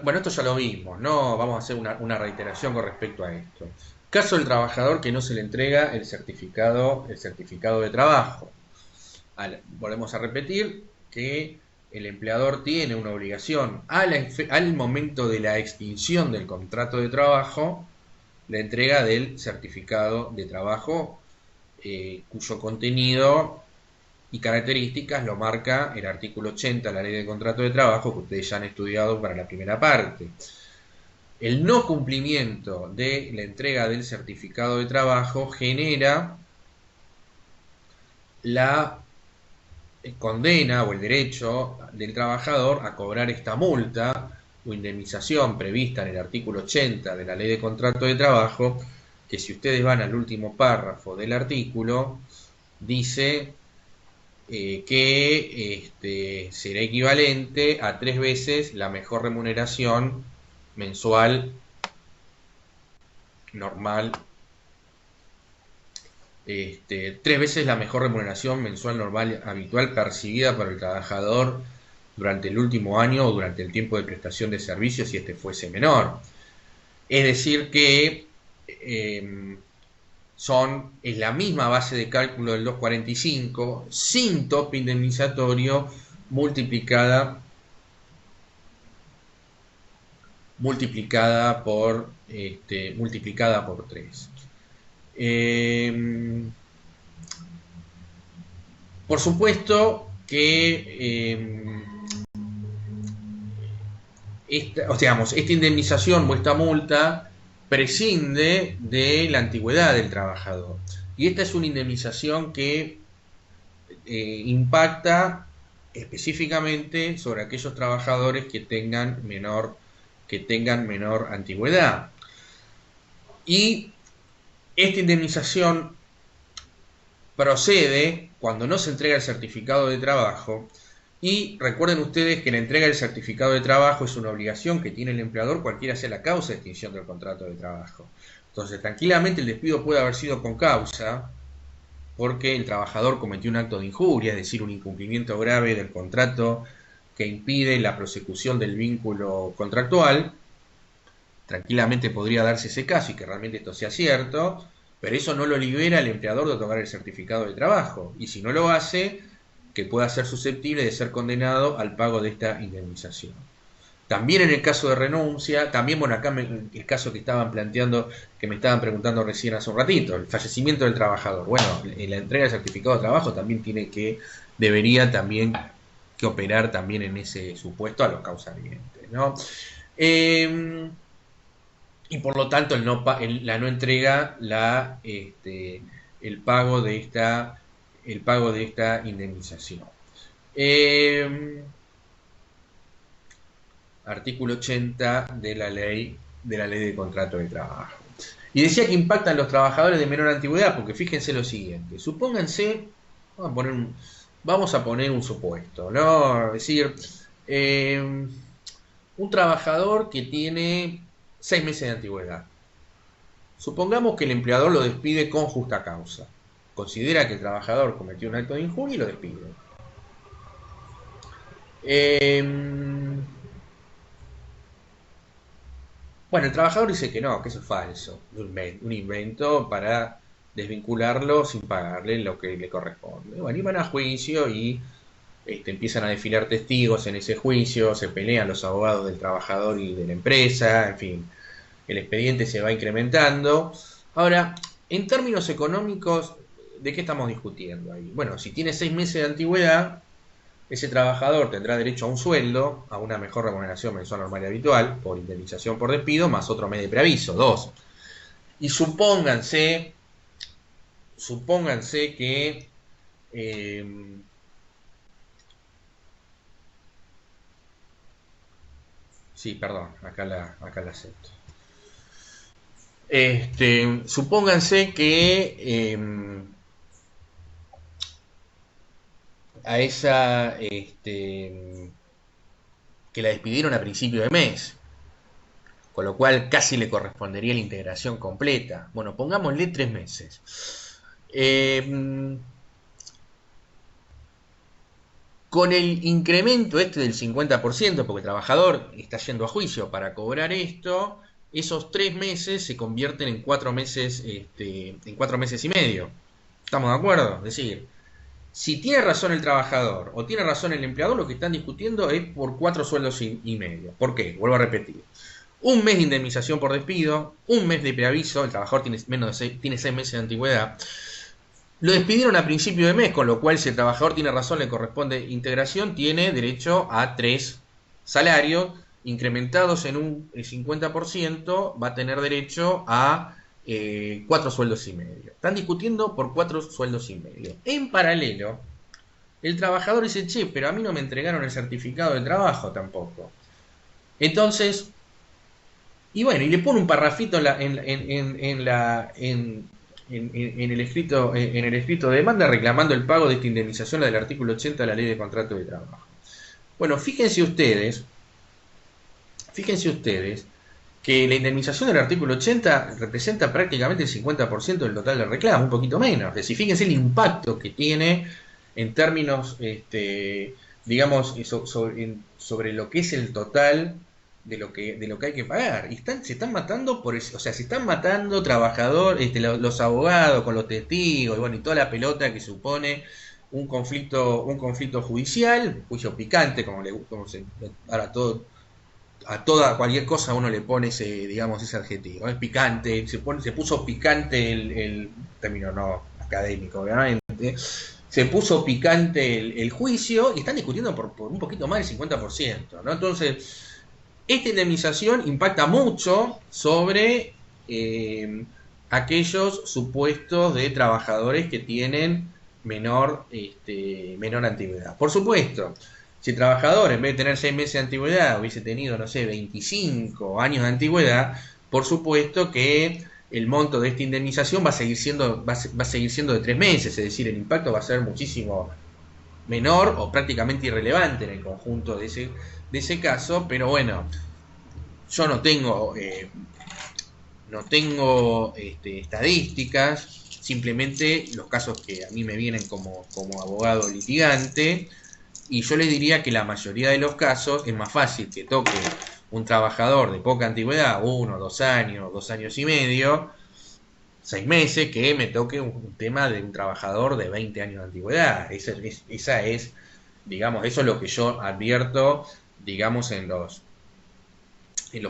Bueno, esto ya lo vimos, no vamos a hacer una reiteración con respecto a esto. Caso del trabajador que no se le entrega el certificado de trabajo. Volvemos a repetir que el empleador tiene una obligación al momento de la extinción del contrato de trabajo, la entrega del certificado de trabajo, cuyo contenido y características lo marca el artículo 80 de la ley de contrato de trabajo que ustedes ya han estudiado para la primera parte. El no cumplimiento de la entrega del certificado de trabajo genera la condena o el derecho del trabajador a cobrar esta multa o indemnización prevista en el artículo 80 de la ley de contrato de trabajo, que si ustedes van al último párrafo del artículo, dice que será equivalente a 3 veces la mejor remuneración mensual normal, 3 veces la mejor remuneración mensual normal habitual percibida por el trabajador durante el último año o durante el tiempo de prestación de servicios si este fuese menor. Es decir que es la misma base de cálculo del 245 sin tope indemnizatorio multiplicada por 3. Por supuesto que esta indemnización o esta multa prescinde de la antigüedad del trabajador. Y esta es una indemnización que impacta específicamente sobre aquellos trabajadores que tengan menor antigüedad. Y esta indemnización procede cuando no se entrega el certificado de trabajo. Y recuerden ustedes que la entrega del certificado de trabajo es una obligación que tiene el empleador cualquiera sea la causa de extinción del contrato de trabajo. Entonces, tranquilamente el despido puede haber sido con causa, porque el trabajador cometió un acto de injuria, es decir, un incumplimiento grave del contrato que impide la prosecución del vínculo contractual. Tranquilamente podría darse ese caso y que realmente esto sea cierto, pero eso no lo libera al empleador de otorgar el certificado de trabajo. Y si no lo hace, que pueda ser susceptible de ser condenado al pago de esta indemnización. También en el caso de renuncia, también, bueno, acá el caso que estaban planteando, que me estaban preguntando recién hace un ratito, el fallecimiento del trabajador. Bueno, en la entrega del certificado de trabajo también debería también que operar también en ese supuesto a los causalientes, ¿no? Y por lo tanto la no entrega el pago de esta indemnización. Artículo 80 de la ley de contrato de trabajo. Y decía que impactan los trabajadores de menor antigüedad, porque fíjense lo siguiente, supónganse, vamos a poner un supuesto, ¿no? Es decir, un trabajador que tiene 6 meses de antigüedad. Supongamos que el empleador lo despide con justa causa. Considera que el trabajador cometió un acto de injuria y lo despide. Bueno, el trabajador dice que no, que eso es falso, un invento para desvincularlo sin pagarle lo que le corresponde. Bueno, y van a juicio y empiezan a desfilar testigos en ese juicio, se pelean los abogados del trabajador y de la empresa, en fin, el expediente se va incrementando. Ahora, en términos económicos, ¿de qué estamos discutiendo ahí? Bueno, si tiene 6 meses de antigüedad, ese trabajador tendrá derecho a un sueldo, a una mejor remuneración mensual normal y habitual, por indemnización por despido, más otro mes de preaviso, 2. Y supónganse que sí, perdón, acá la acepto. Supónganse que a esa que la despidieron a principio de mes, con lo cual casi le correspondería la integración completa. Bueno, pongámosle 3 meses. Con el incremento del 50%, porque el trabajador está yendo a juicio para cobrar esto, esos 3 meses se convierten en 4 meses, en 4 meses y medio. ¿Estamos de acuerdo? Es decir, si tiene razón el trabajador o tiene razón el empleador, lo que están discutiendo es por 4 sueldos y medio. ¿Por qué? Vuelvo a repetir. Un mes de indemnización por despido, un mes de preaviso, el trabajador tiene 6 meses de antigüedad. Lo despidieron a principio de mes, con lo cual si el trabajador tiene razón, le corresponde integración, tiene derecho a 3 salarios incrementados en un 50%, va a tener derecho a 4 sueldos y medio. Están discutiendo por 4 sueldos y medio. En paralelo, el trabajador dice, che, pero a mí no me entregaron el certificado de trabajo tampoco. Entonces, y bueno, y le pone un parrafito en el escrito de demanda reclamando el pago de esta indemnización, la del artículo 80 de la ley de contrato de trabajo. Bueno, fíjense ustedes que la indemnización del artículo 80 representa prácticamente el 50% del total del reclamo, un poquito menos. Es decir, fíjense el impacto que tiene en términos, digamos, sobre lo que es el total de lo que hay que pagar. Y se están matando se están matando trabajadores, los abogados con los testigos, y toda la pelota que supone un conflicto judicial, juicio picante, ahora cualquier cosa uno le pone ese adjetivo, es picante, se puso picante el término no académico, obviamente, se puso picante el juicio y están discutiendo por un poquito más del 50%, ¿no? Entonces, esta indemnización impacta mucho sobre aquellos supuestos de trabajadores que tienen menor antigüedad. Por supuesto, si el trabajador en vez de tener 6 meses de antigüedad hubiese tenido, 25 años de antigüedad, por supuesto que el monto de esta indemnización va a seguir siendo de 3 meses, es decir, el impacto va a ser muchísimo menor o prácticamente irrelevante en el conjunto de ese caso, pero bueno, yo no tengo estadísticas, simplemente los casos que a mí me vienen como abogado litigante, y yo les diría que la mayoría de los casos es más fácil que toque un trabajador de poca antigüedad, 1, 2 años, 2 años y medio, 6 meses, que me toque un tema de un trabajador de 20 años de antigüedad. Esa es, digamos, eso es lo que yo advierto, digamos, en los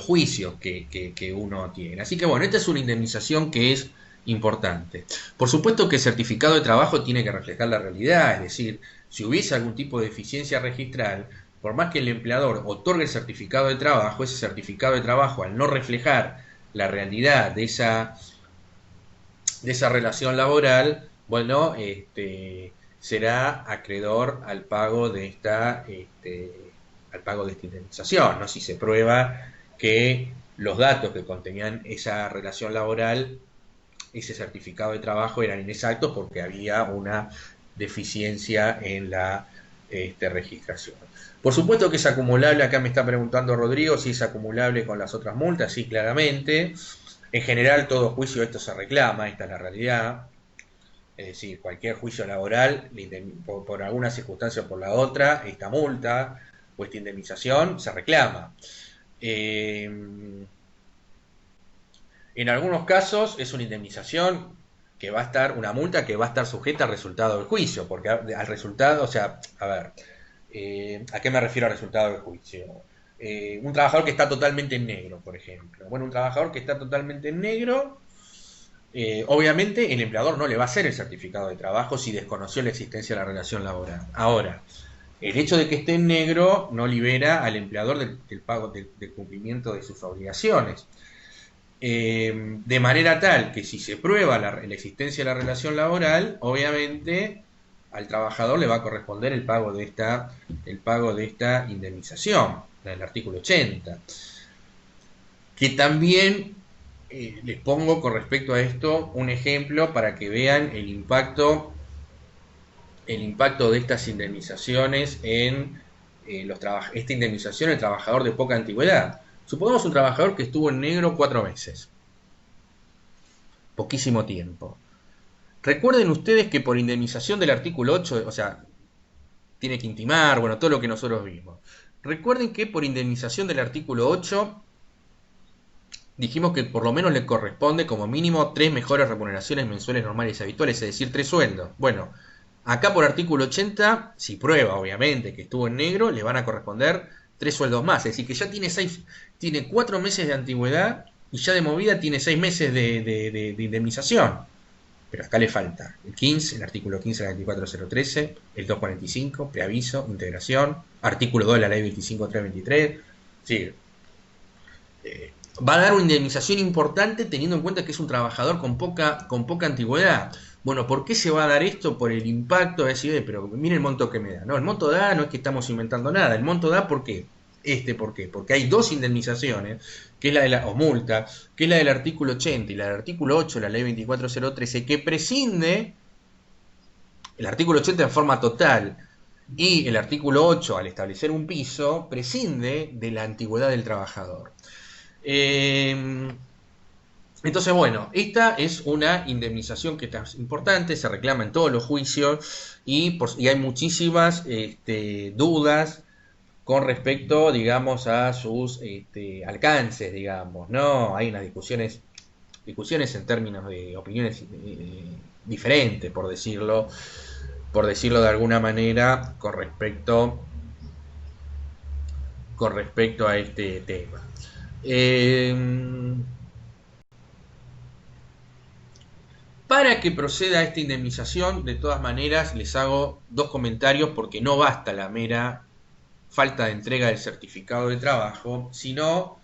juicios que uno tiene. Así que bueno, esta es una indemnización que es importante. Por supuesto que el certificado de trabajo tiene que reflejar la realidad, es decir, si hubiese algún tipo de deficiencia registral, por más que el empleador otorgue el certificado de trabajo, ese certificado de trabajo, al no reflejar la realidad de esa relación laboral, bueno, será acreedor al pago de esta indemnización, ¿no? Si se prueba que los datos que contenían esa relación laboral, ese certificado de trabajo, eran inexactos porque había una deficiencia en la registración. Por supuesto que es acumulable, acá me está preguntando Rodrigo si es acumulable con las otras multas, sí, claramente. En general, todo juicio esto se reclama, esta es la realidad. Es decir, cualquier juicio laboral, por alguna circunstancia o por la otra, esta multa o esta indemnización se reclama. En algunos casos es una indemnización que va a estar, una multa que va a estar sujeta al resultado del juicio, porque al resultado, o sea, a ver, ¿a qué me refiero al resultado del juicio? Un trabajador que está totalmente en negro, por ejemplo. Bueno, un trabajador que está totalmente en negro, obviamente el empleador no le va a hacer el certificado de trabajo si desconoció la existencia de la relación laboral. Ahora, el hecho de que esté en negro no libera al empleador del pago, del cumplimiento de sus obligaciones. De manera tal que si se prueba la existencia de la relación laboral, obviamente al trabajador le va a corresponder el pago de esta indemnización, del artículo 80. Que también les pongo con respecto a esto un ejemplo para que vean el impacto de estas indemnizaciones en esta indemnización del trabajador de poca antigüedad. Supongamos un trabajador que estuvo en negro 4 meses. Poquísimo tiempo. Recuerden ustedes que por indemnización del artículo 8, o sea, tiene que intimar, bueno, todo lo que nosotros vimos. Recuerden que por indemnización del artículo 8, dijimos que por lo menos le corresponde como mínimo 3 mejores remuneraciones mensuales normales y habituales, es decir, 3 sueldos. Bueno, acá por artículo 80, si prueba obviamente que estuvo en negro, le van a corresponder 3 sueldos más, es decir, que ya tiene 4 meses de antigüedad y ya de movida tiene 6 meses de indemnización. Pero acá le falta el 15, el artículo 15 de la 24013, el 245, preaviso, integración, artículo 2 de la ley 25323. Sí, va a dar una indemnización importante teniendo en cuenta que es un trabajador con poca antigüedad. Bueno, ¿por qué se va a dar esto? Por el impacto de decir, pero mire el monto que me da. No, el monto da, no es que estamos inventando nada, el monto da, ¿por qué? ¿Por qué? Porque hay 2 indemnizaciones, que es la de o multa, que es la del artículo 80 y la del artículo 8 de la ley 24013, que prescinde el artículo 80 en forma total y el artículo 8 al establecer un piso, prescinde de la antigüedad del trabajador. Entonces, bueno, esta es una indemnización que es importante, se reclama en todos los juicios y hay muchísimas dudas con respecto, digamos, a sus alcances, digamos, ¿no? Hay unas discusiones en términos de opiniones diferentes, por decirlo de alguna manera, con respecto a este tema. Para que proceda esta indemnización, de todas maneras, les hago 2 comentarios porque no basta la mera falta de entrega del certificado de trabajo, sino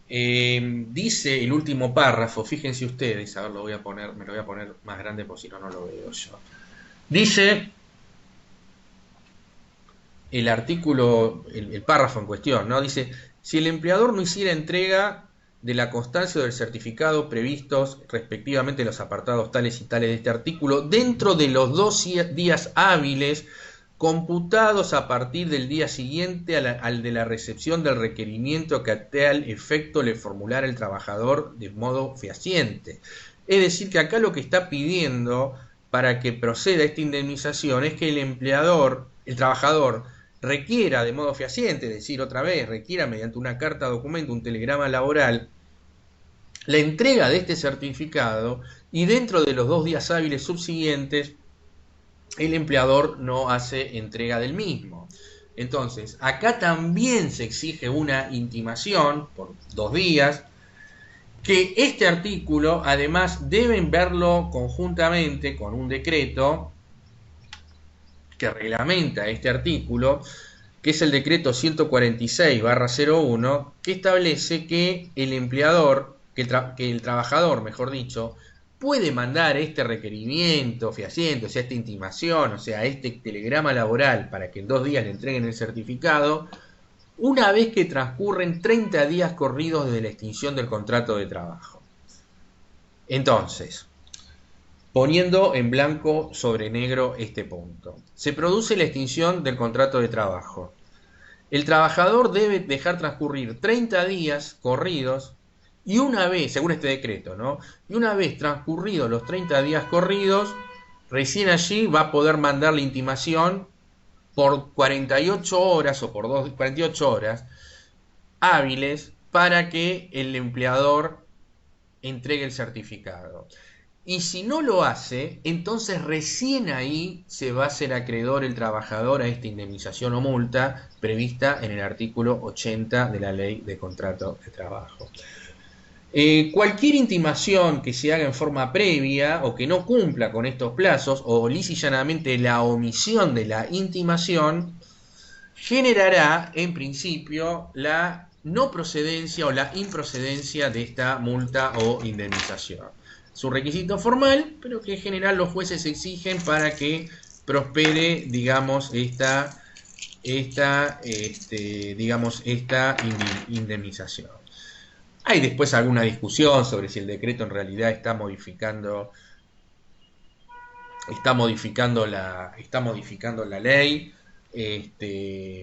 dice el último párrafo, fíjense ustedes, a ver, me lo voy a poner más grande porque si no, no lo veo yo. Dice el artículo, el párrafo en cuestión, ¿no? Dice, si el empleador no hiciera entrega de la constancia o del certificado previstos respectivamente en los apartados tales y tales de este artículo, dentro de los 2 días hábiles computados a partir del día siguiente al de la recepción del requerimiento que a tal efecto le formulara el trabajador de modo fehaciente. Es decir, que acá lo que está pidiendo para que proceda esta indemnización es que el empleador, el trabajador, requiera de modo fehaciente, es decir, otra vez, requiera mediante una carta documento, un telegrama laboral, la entrega de este certificado y dentro de los 2 días hábiles subsiguientes el empleador no hace entrega del mismo. Entonces, acá también se exige una intimación por 2 días, que este artículo además deben verlo conjuntamente con un decreto que reglamenta este artículo, que es el decreto 146/01, que establece que el empleador, que el trabajador, mejor dicho, puede mandar este requerimiento fehaciente, o sea, esta intimación, o sea, este telegrama laboral para que en 2 días le entreguen el certificado, una vez que transcurren 30 días corridos desde la extinción del contrato de trabajo. Entonces, poniendo en blanco sobre negro este punto, se produce la extinción del contrato de trabajo. El trabajador debe dejar transcurrir 30 días corridos y una vez, según este decreto, ¿no? Y una vez transcurridos los 30 días corridos, recién allí va a poder mandar la intimación por 48 horas o por 48 horas hábiles para que el empleador entregue el certificado. Y si no lo hace, entonces recién ahí se va a hacer acreedor el trabajador a esta indemnización o multa prevista en el artículo 80 de la Ley de Contrato de Trabajo. Cualquier intimación que se haga en forma previa o que no cumpla con estos plazos, o lisa y llanamente la omisión de la intimación, generará en principio la no procedencia o la improcedencia de esta multa o indemnización. Es un requisito formal, pero que en general los jueces exigen para que prospere, digamos, esta indemnización. Hay después alguna discusión sobre si el decreto en realidad está modificando la ley,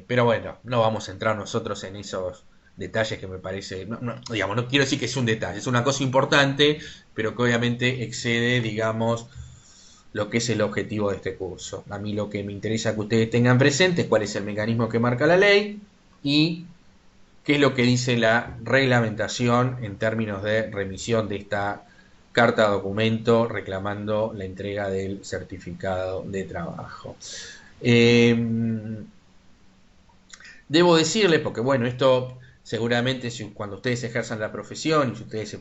pero bueno, no vamos a entrar nosotros en esos detalles que me parece, no quiero decir que sea un detalle, es una cosa importante, pero que obviamente excede, digamos, lo que es el objetivo de este curso. A mí lo que me interesa que ustedes tengan presente es cuál es el mecanismo que marca la ley y qué es lo que dice la reglamentación en términos de remisión de esta carta documento reclamando la entrega del certificado de trabajo. Debo decirles, porque bueno, esto seguramente cuando ustedes ejerzan la profesión y si ustedes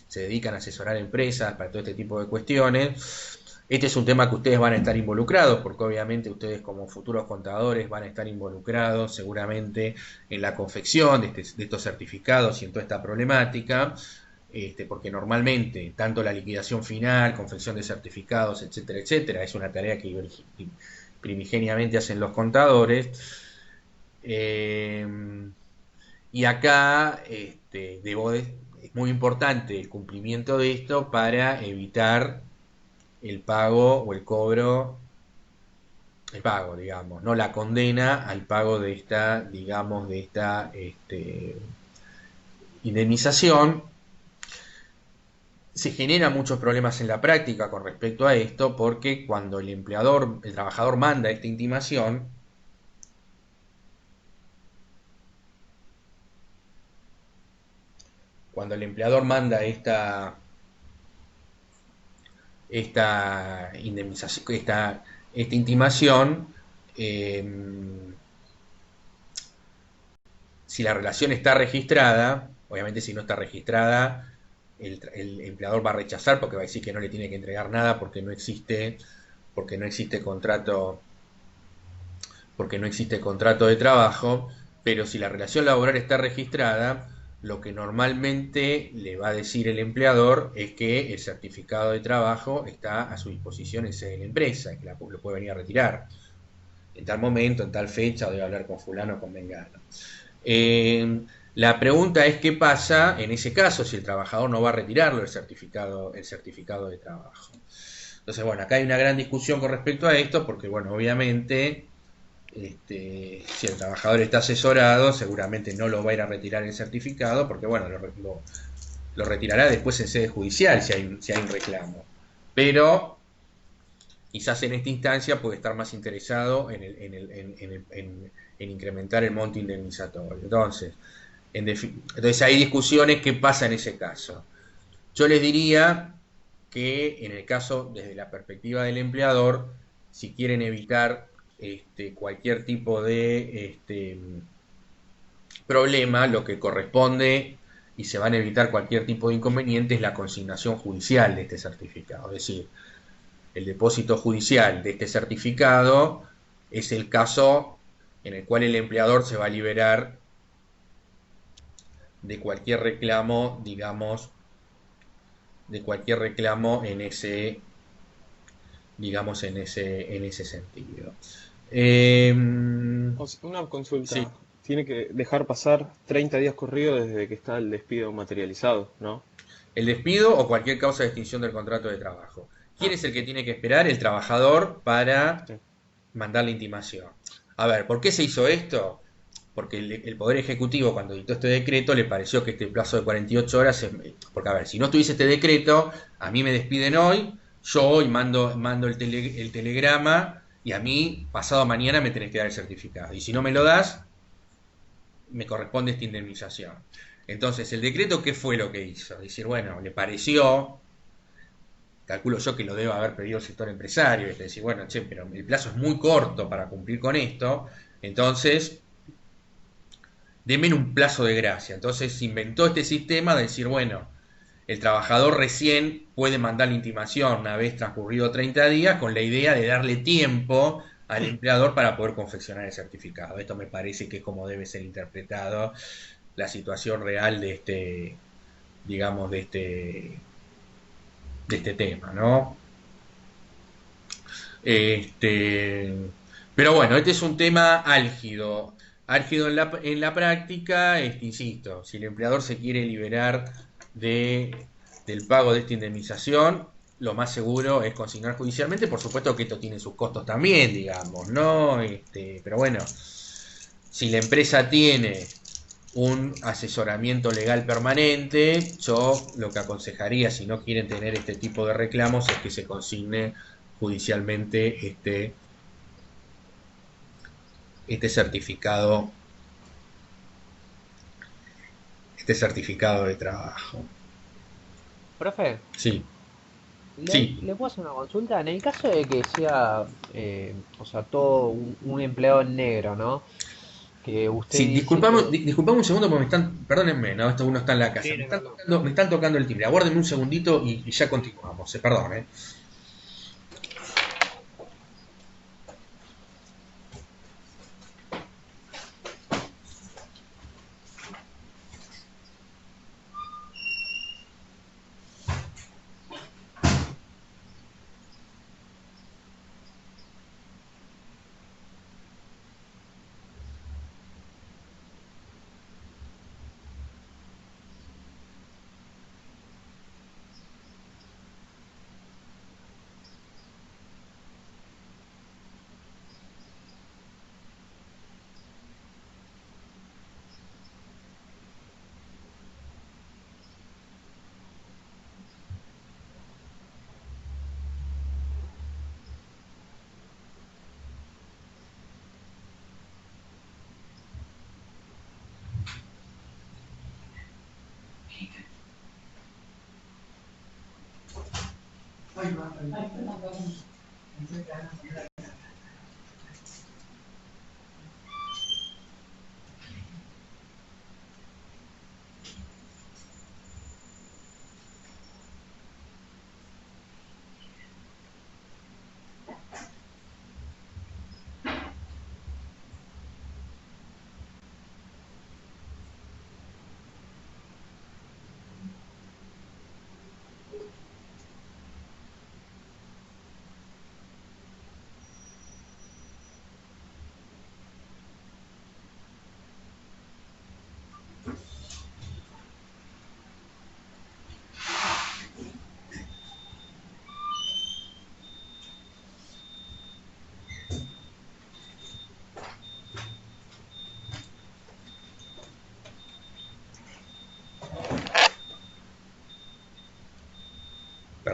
se dedican a asesorar empresas para todo este tipo de cuestiones, este es un tema que ustedes van a estar involucrados, porque obviamente ustedes como futuros contadores van a estar involucrados seguramente en la confección de estos certificados y en toda esta problemática, porque normalmente tanto la liquidación final, confección de certificados, etcétera, etcétera, es una tarea que primigeniamente hacen los contadores. Y acá es muy importante el cumplimiento de esto para evitar el pago digamos, no la condena al pago de esta indemnización. Se generan muchos problemas en la práctica con respecto a esto, porque cuando el trabajador manda esta intimación, cuando el empleador manda esta indemnización, esta intimación, si la relación está registrada, obviamente si no está registrada, el empleador va a rechazar porque va a decir que no le tiene que entregar nada porque no existe contrato de trabajo. Pero si la relación laboral está registrada, lo que normalmente le va a decir el empleador es que el certificado de trabajo está a su disposición en sede de la empresa, que lo puede venir a retirar en tal momento, en tal fecha, o debe hablar con fulano o con mengano. La pregunta es qué pasa en ese caso si el trabajador no va a retirarlo el certificado de trabajo. Entonces, bueno, acá hay una gran discusión con respecto a esto, porque, bueno, obviamente, si el trabajador está asesorado, seguramente no lo va a ir a retirar el certificado, porque, bueno, lo retirará después en sede judicial si hay un reclamo. Pero quizás en esta instancia puede estar más interesado en incrementar el monto indemnizatorio. Entonces hay discusiones, ¿qué pasa en ese caso? Yo les diría que en el caso, desde la perspectiva del empleador, si quieren evitar cualquier tipo de problema, lo que corresponde y se van a evitar cualquier tipo de inconveniente es la consignación judicial de este certificado. Es decir, el depósito judicial de este certificado es el caso en el cual el empleador se va a liberar de cualquier reclamo, digamos, de cualquier reclamo en ese, digamos, en ese sentido. Una consulta. Sí, Tiene que dejar pasar 30 días corridos desde que está el despido materializado, ¿no? el despido o cualquier causa de extinción del contrato de trabajo. ¿Quién es el que tiene que esperar? El trabajador para Sí. mandar la intimación. A ver, ¿por qué se hizo esto? Porque el Poder Ejecutivo, cuando dictó este decreto, le pareció que este plazo de 48 horas porque, a ver, si no tuviese este decreto, a mí me despiden hoy, yo hoy mando el telegrama y a mí, pasado mañana, me tenés que dar el certificado. Y si no me lo das, me corresponde esta indemnización. Entonces, el decreto, ¿qué fue lo que hizo? Decir, bueno, le pareció, calculo yo que lo debe haber pedido el sector empresario, es decir, bueno, che, pero el plazo es muy corto para cumplir con esto, entonces denme un plazo de gracia. Entonces se inventó este sistema de decir, bueno, el trabajador recién puede mandar la intimación una vez transcurrido 30 días con la idea de darle tiempo al empleador para poder confeccionar el certificado. Esto me parece que es como debe ser interpretado la situación real de digamos, de este tema, ¿no? Este, pero bueno, este es un tema álgido. Álgido en la práctica, insisto, si el empleador se quiere liberar del pago de esta indemnización, lo más seguro es consignar judicialmente. Por supuesto que esto tiene sus costos también, digamos, ¿no? Pero bueno, si la empresa tiene un asesoramiento legal permanente, yo lo que aconsejaría, si no quieren tener este tipo de reclamos, es que se consigne judicialmente este certificado, este certificado de trabajo. Profe, Sí, ¿le, sí. le puedo hacer una consulta? En el caso de que sea, o sea, todo un empleado en negro, ¿no? Que usted Sí, dice disculpame, que... disculpame un segundo porque perdónenme, no, esto uno está en la casa, Sí, me no hay están problema. tocando, me están tocando el timbre, aguárdenme un segundito y ya continuamos, perdón, eh.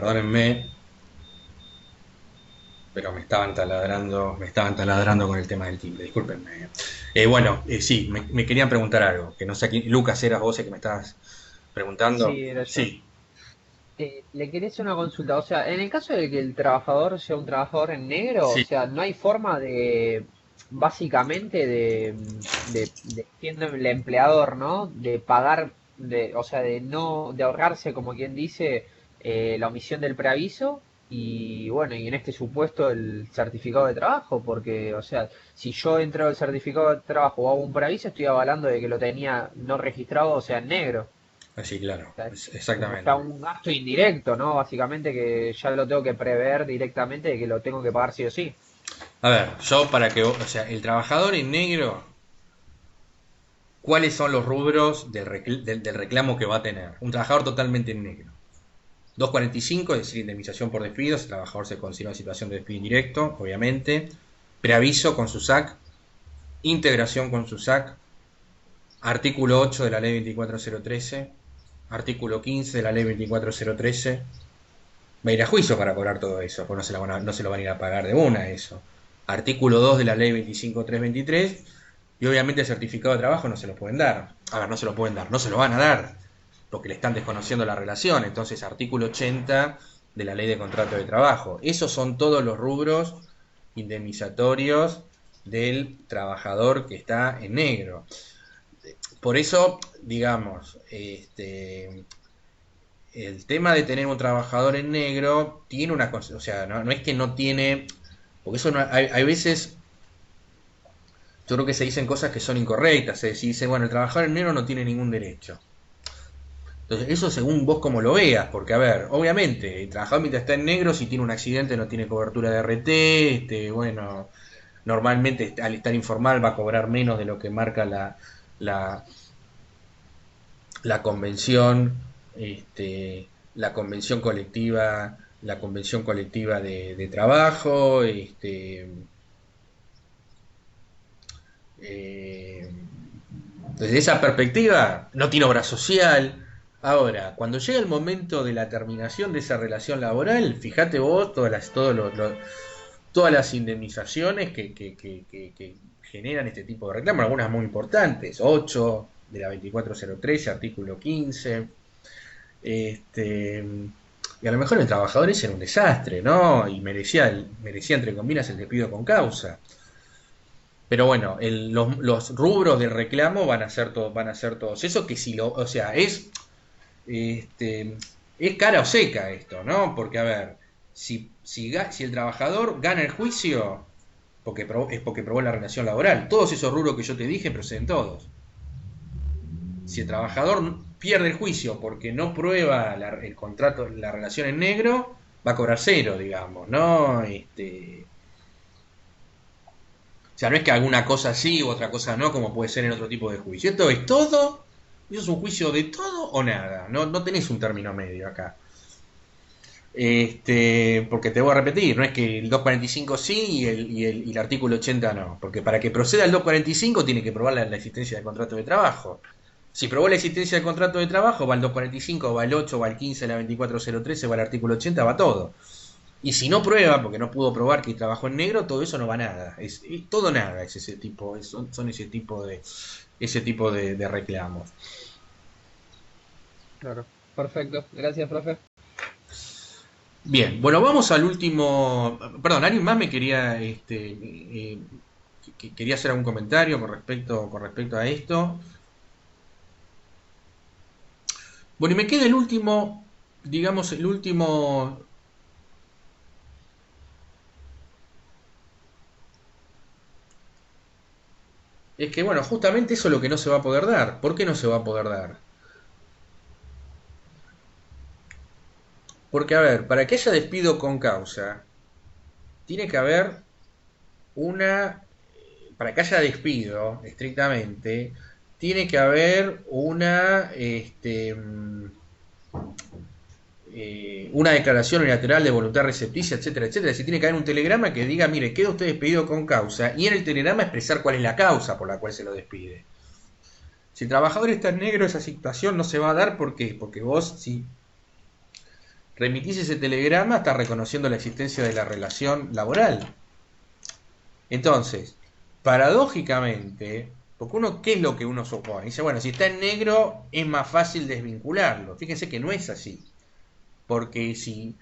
perdónenme, pero me estaban taladrando con el tema del timbre, discúlpenme. Bueno, sí, me querían preguntar algo, que no sé, Lucas, ¿eras vos el que me estabas preguntando? Sí, era yo. Sí, Le quería hacer una consulta, o sea, en el caso de que el trabajador sea un trabajador en negro, o sí. sea, no hay forma de, básicamente, siendo el empleador, ¿no? De pagar, o sea, de no, de ahorrarse, como quien dice, la omisión del preaviso y, bueno, y en este supuesto el certificado de trabajo, porque, o sea, si yo entro el certificado de trabajo o hago un preaviso, estoy avalando de que lo tenía no registrado, o sea, en negro. Sí, claro, Sea, como está exactamente. un gasto indirecto, ¿no? Básicamente que ya lo tengo que prever directamente de que lo tengo que pagar sí o sí. A ver, yo para que, o sea, el trabajador en negro, ¿cuáles son los rubros del reclamo que va a tener? Un trabajador totalmente en negro. 245, es decir, indemnización por despido, si el trabajador se considera en situación de despido indirecto, obviamente. Preaviso con su SAC, integración con su SAC, artículo 8 de la ley 24013, artículo 15 de la ley 24013. Va a ir a juicio para cobrar todo eso, porque no se lo van a ir a pagar de una eso. Artículo 2 de la ley 25323, y obviamente el certificado de trabajo no se lo pueden dar. A ver, no se lo pueden dar, no se lo van a dar, porque le están desconociendo la relación. Entonces, artículo 80 de la ley de contrato de trabajo. Esos son todos los rubros indemnizatorios del trabajador que está en negro. Por eso, digamos, el tema de tener un trabajador en negro tiene una cosa, o sea, no es que no tiene, porque eso no, hay veces, yo creo que se dicen cosas que son incorrectas, se dice, bueno, el trabajador en negro no tiene ningún derecho. Entonces, eso según vos como lo veas, porque a ver, obviamente, el trabajador mientras está en negro, si tiene un accidente no tiene cobertura de RT, bueno, normalmente al estar informal va a cobrar menos de lo que marca la, la convención, la convención colectiva, de trabajo, eh, desde esa perspectiva no tiene obra social. Ahora, cuando llega el momento de la terminación de esa relación laboral, fíjate vos todas las indemnizaciones que generan este tipo de reclamos, algunas muy importantes, 8 de la 24013, artículo 15. Y a lo mejor el trabajador ese era un desastre, ¿no? Y merecía entre comillas el despido con causa. Pero bueno, los rubros del reclamo van a ser todos eso, que si lo, o sea, este, es cara o seca esto, ¿no? Porque a ver, si el trabajador gana el juicio, es porque probó la relación laboral. Todos esos rubros que yo te dije proceden todos. Si el trabajador pierde el juicio porque no prueba el contrato, la relación en negro, va a cobrar cero, digamos, ¿no? O sea, no es que alguna cosa sí u otra cosa no, como puede ser en otro tipo de juicio. Esto es todo, eso es un juicio de todo o nada. No tenés un término medio acá. Porque te voy a repetir, no es que el 245 sí y el artículo 80 no. Porque para que proceda el 245 tiene que probar la existencia del contrato de trabajo. Si probó la existencia del contrato de trabajo, va el 245, va el 8, va el 15, la 24013, va el artículo 80, va todo. Y si no prueba, porque no pudo probar que trabajó en negro, todo eso no va a nada. Todo nada es ese tipo, son ese tipo de reclamos. Claro. Perfecto. Gracias, profe. Bien, bueno, vamos al último. Perdón, alguien más me quería, quería hacer algún comentario con respecto a esto. Bueno, y me queda el último, digamos, el último. Es que, bueno, justamente eso es lo que no se va a poder dar. ¿Por qué no se va a poder dar? Porque, a ver, para que haya despido con causa, tiene que haber una. Para que haya despido, estrictamente, tiene que haber una declaración unilateral de voluntad recepticia, etcétera, etcétera. Si tiene que haber un telegrama que diga, mire, queda usted despedido con causa, y en el telegrama expresar cuál es la causa por la cual se lo despide. Si el trabajador está en negro, esa situación no se va a dar porque vos, remitís ese telegrama, estás reconociendo la existencia de la relación laboral. Entonces, paradójicamente, porque uno, ¿qué es lo que uno supone? Dice, bueno, si está en negro es más fácil desvincularlo. Fíjense que no es así. Porque si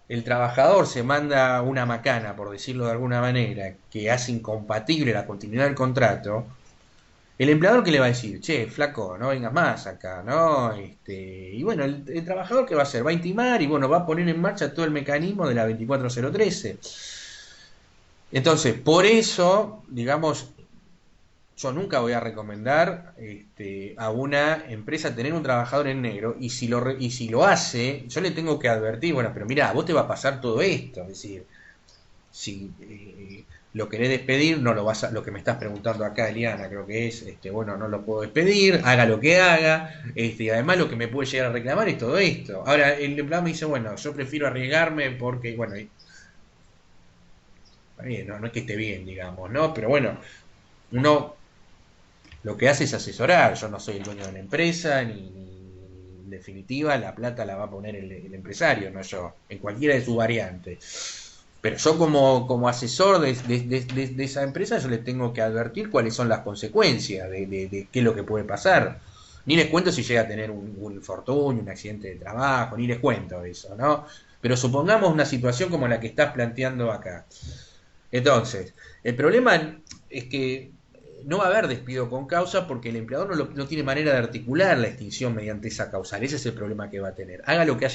el trabajador se manda una macana, por decirlo de alguna manera, que hace incompatible la continuidad del contrato, el empleador, ¿qué le va a decir? Che, flaco, no vengas más acá, ¿no? Y bueno, el trabajador, ¿qué va a hacer? Va a intimar y bueno, va a poner en marcha todo el mecanismo de la 24013. Entonces, por eso, digamos, yo nunca voy a recomendar a una empresa tener un trabajador en negro, y si lo hace, yo le tengo que advertir, bueno, pero mirá, vos te va a pasar todo esto, es decir, si lo querés despedir, no lo vas a, lo que me estás preguntando acá, Eliana, creo que es, bueno, no lo puedo despedir, haga lo que haga, y además lo que me puede llegar a reclamar es todo esto. Ahora, el empleado me dice, bueno, yo prefiero arriesgarme porque, bueno, no es que esté bien, digamos, ¿no? Pero bueno, uno lo que hace es asesorar. Yo no soy el dueño de la empresa, ni en definitiva la plata la va a poner el empresario, no yo, en cualquiera de sus variantes. Pero yo como asesor de esa empresa, yo le tengo que advertir cuáles son las consecuencias de qué es lo que puede pasar. Ni les cuento si llega a tener un infortunio, un accidente de trabajo, ni les cuento eso, ¿no? Pero supongamos una situación como la que estás planteando acá. Entonces, el problema es que no va a haber despido con causa porque el empleador no tiene manera de articular la extinción mediante esa causal. Ese es el problema que va a tener. Haga lo que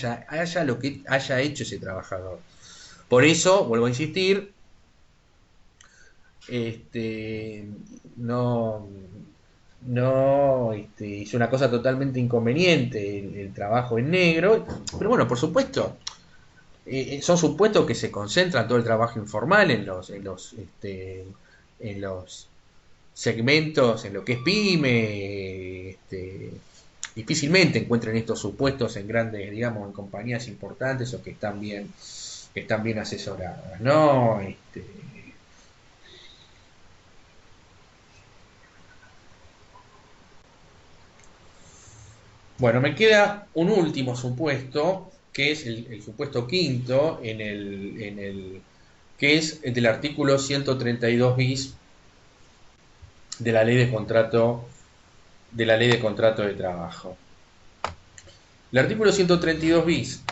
haya hecho ese trabajador. Por eso, vuelvo a insistir, no hizo una cosa totalmente inconveniente el trabajo en negro. Pero bueno, por supuesto, son supuestos que se concentran todo el trabajo informal en los segmentos, en lo que es pyme. Difícilmente encuentren estos supuestos en grandes, digamos, en compañías importantes o que están bien asesoradas, ¿no? Bueno, me queda un último supuesto, que es el supuesto quinto, que es el del artículo 132 bis de la ley de contrato de trabajo. El artículo 132 bis,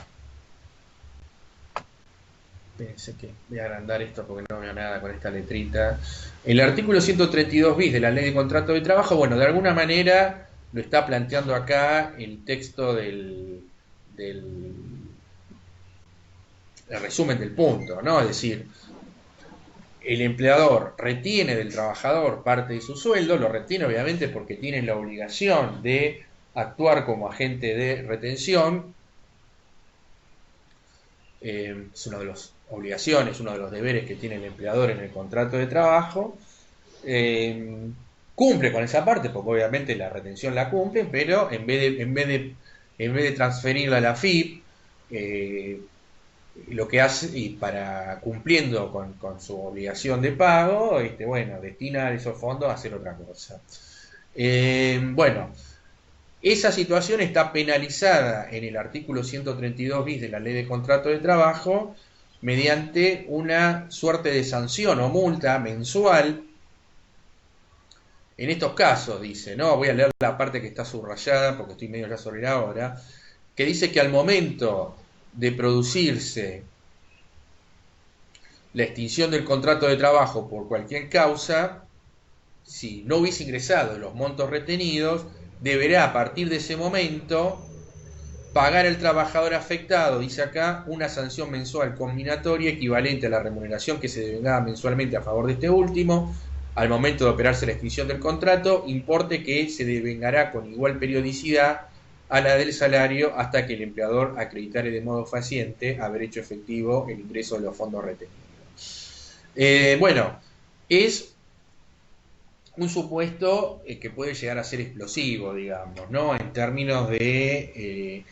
pensé que voy a agrandar esto porque no veo nada con esta letrita. El artículo 132 bis de la ley de contrato de trabajo, bueno, de alguna manera lo está planteando acá el texto del resumen del punto, ¿no? Es decir, el empleador retiene del trabajador parte de su sueldo, lo retiene obviamente porque tiene la obligación de actuar como agente de retención. Es una de las obligaciones, uno de los deberes que tiene el empleador en el contrato de trabajo. Cumple con esa parte porque obviamente la retención la cumple, pero en vez de transferirla a la FIP, lo que hace, y para cumpliendo con su obligación de pago, bueno, destina esos fondos a hacer otra cosa. Bueno, esa situación está penalizada en el artículo 132 bis de la ley de contrato de trabajo mediante una suerte de sanción o multa mensual. En estos casos, dice, ¿no? Voy a leer la parte que está subrayada porque estoy medio ya sobre la hora, que dice que al momento de producirse la extinción del contrato de trabajo por cualquier causa, si no hubiese ingresado los montos retenidos, deberá a partir de ese momento pagar al trabajador afectado, dice acá, una sanción mensual combinatoria equivalente a la remuneración que se devengaba mensualmente a favor de este último al momento de operarse la extinción del contrato, importe que se devengará con igual periodicidad a la del salario hasta que el empleador acreditare de modo fehaciente haber hecho efectivo el ingreso de los fondos retenidos. Bueno, es un supuesto que puede llegar a ser explosivo, digamos, ¿no? En términos de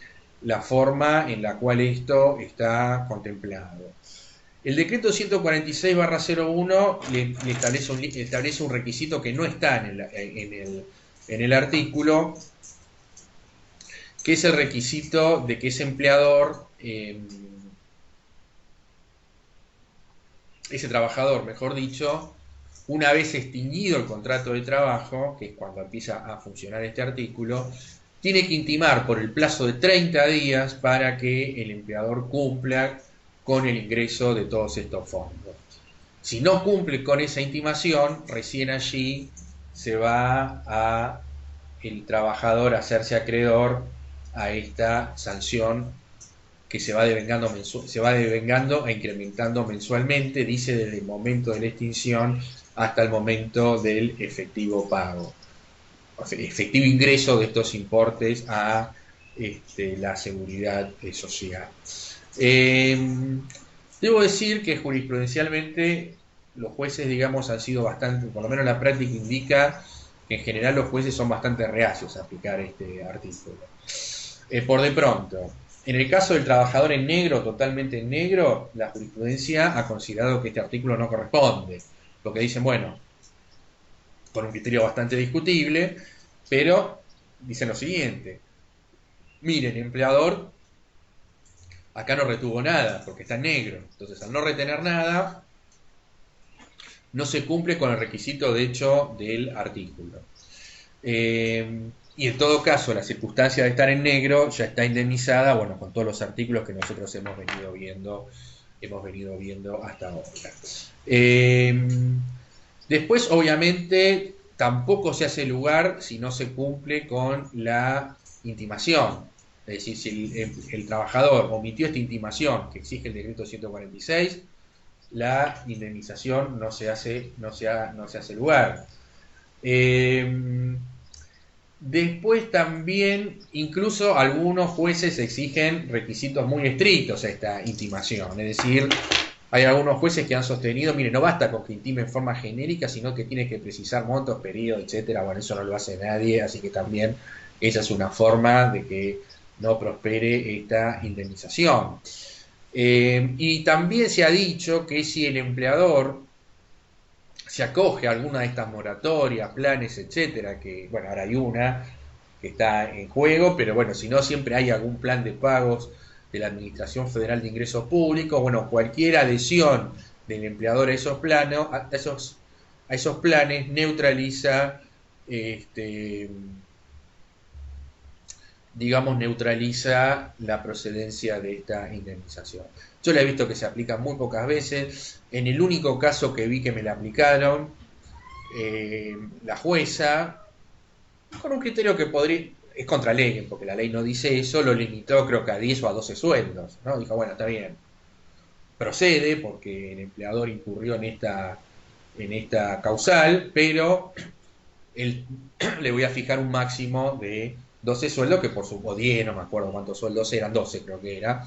la forma en la cual esto está contemplado. El decreto 146/01 le establece un requisito que no está en el artículo, que es el requisito de que ese empleador ese trabajador, mejor dicho, una vez extinguido el contrato de trabajo, que es cuando empieza a funcionar este artículo, tiene que intimar por el plazo de 30 días para que el empleador cumpla con el ingreso de todos estos fondos. Si no cumple con esa intimación, recién allí se va a el trabajador a hacerse acreedor a esta sanción que se va devengando e incrementando mensualmente, dice desde el momento de la extinción hasta el momento del efectivo pago, efectivo ingreso de estos importes a la seguridad social. Debo decir que jurisprudencialmente los jueces, digamos, han sido bastante, por lo menos la práctica indica que en general los jueces son bastante reacios a aplicar este artículo. Por de pronto, en el caso del trabajador en negro, totalmente en negro, la jurisprudencia ha considerado que este artículo no corresponde. Lo que dicen, bueno, con un criterio bastante discutible, pero dicen lo siguiente: miren, el empleador acá no retuvo nada porque está en negro. Entonces, al no retener nada, no se cumple con el requisito de hecho del artículo. Y en todo caso, la circunstancia de estar en negro ya está indemnizada, bueno, con todos los artículos que nosotros hemos venido viendo hasta ahora. Después, obviamente, tampoco se hace lugar si no se cumple con la intimación. Es decir, si el trabajador omitió esta intimación que exige el decreto 146, la indemnización no se hace lugar. Después también, incluso algunos jueces exigen requisitos muy estrictos a esta intimación. Es decir, hay algunos jueces que han sostenido, mire, no basta con que intime en forma genérica, sino que tiene que precisar montos, periodos, etcétera. Bueno, eso no lo hace nadie, así que también esa es una forma de que no prospere esta indemnización. Y también se ha dicho que si el empleador se acoge a alguna de estas moratorias, planes, etcétera, que, bueno, ahora hay una que está en juego, pero bueno, si no, siempre hay algún plan de pagos de la Administración Federal de Ingresos Públicos, bueno, cualquier adhesión del empleador a esos planes neutraliza, neutraliza la procedencia de esta indemnización. Yo la he visto que se aplica muy pocas veces. En el único caso que vi que me la aplicaron, la jueza, con un criterio que es contra ley, porque la ley no dice eso, lo limitó creo que a 10 o a 12 sueldos, ¿no? Dijo, bueno, está bien, procede porque el empleador incurrió en esta causal, pero le voy a fijar un máximo de 12 sueldos, que por o 10, no me acuerdo cuántos sueldos eran, 12 creo que era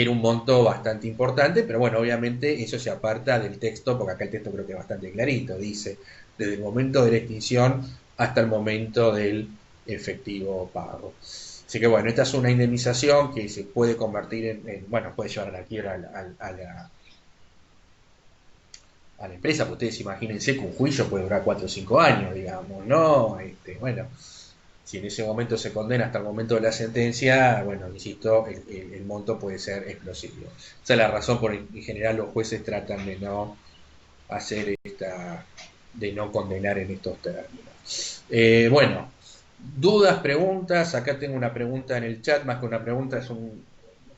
un monto bastante importante, pero bueno, obviamente eso se aparta del texto, porque acá el texto creo que es bastante clarito, dice, desde el momento de la extinción hasta el momento del efectivo pago. Así que bueno, esta es una indemnización que se puede convertir bueno, puede llevar a la quiebra a la empresa, pues ustedes imagínense que un juicio puede durar 4 o 5 años, digamos, ¿no? Bueno, si en ese momento se condena hasta el momento de la sentencia, bueno, insisto, el monto puede ser explosivo. Esa es la razón por en general los jueces tratan de no hacer de no condenar en estos términos. Bueno, dudas, preguntas. Acá tengo una pregunta en el chat, más que una pregunta, es un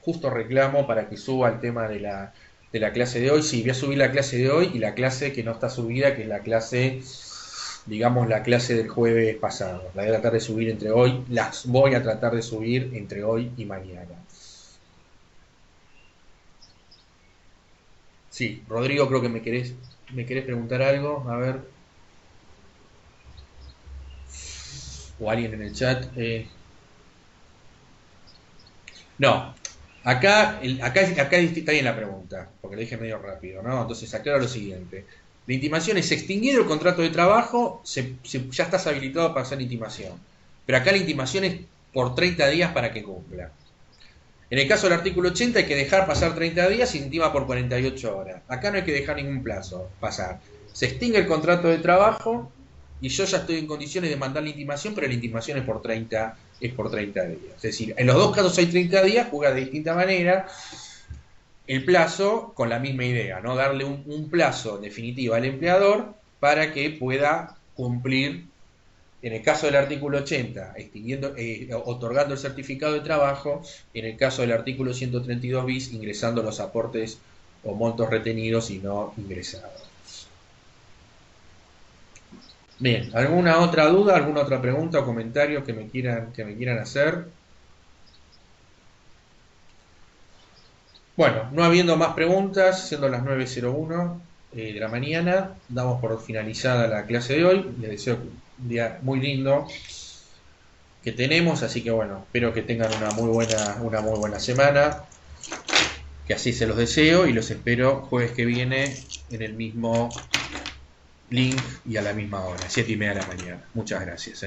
justo reclamo para que suba el tema de la clase de hoy. Sí, voy a subir la clase de hoy y la clase que no está subida, que es la clase, digamos, la clase del jueves pasado. La voy a tratar de subir entre hoy, las voy a tratar de subir entre hoy y mañana. Sí, Rodrigo, creo que me querés preguntar algo, a ver. O alguien en el chat. No, acá está bien la pregunta, porque lo dije medio rápido, ¿no? Entonces aclaro lo siguiente. La intimación es extinguido el contrato de trabajo, ya estás habilitado para hacer intimación. Pero acá la intimación es por 30 días para que cumpla. En el caso del artículo 80 hay que dejar pasar 30 días y se intima por 48 horas. Acá no hay que dejar ningún plazo pasar. Se extingue el contrato de trabajo y yo ya estoy en condiciones de mandar la intimación, pero la intimación es por 30 es por 30 días. Es decir, en los dos casos hay 30 días, juega de distinta manera. El plazo con la misma idea, ¿no? Darle un plazo definitivo al empleador para que pueda cumplir, en el caso del artículo 80, otorgando el certificado de trabajo, en el caso del artículo 132 bis, ingresando los aportes o montos retenidos y no ingresados. Bien, ¿alguna otra duda, alguna otra pregunta o comentario que me quieran hacer? Bueno, no habiendo más preguntas, siendo las 9:01 de la mañana, damos por finalizada la clase de hoy. Les deseo un día muy lindo que tenemos, así que bueno, espero que tengan una muy buena semana, que así se los deseo y los espero jueves que viene en el mismo link y a la misma hora, 7:30 de la mañana. Muchas gracias.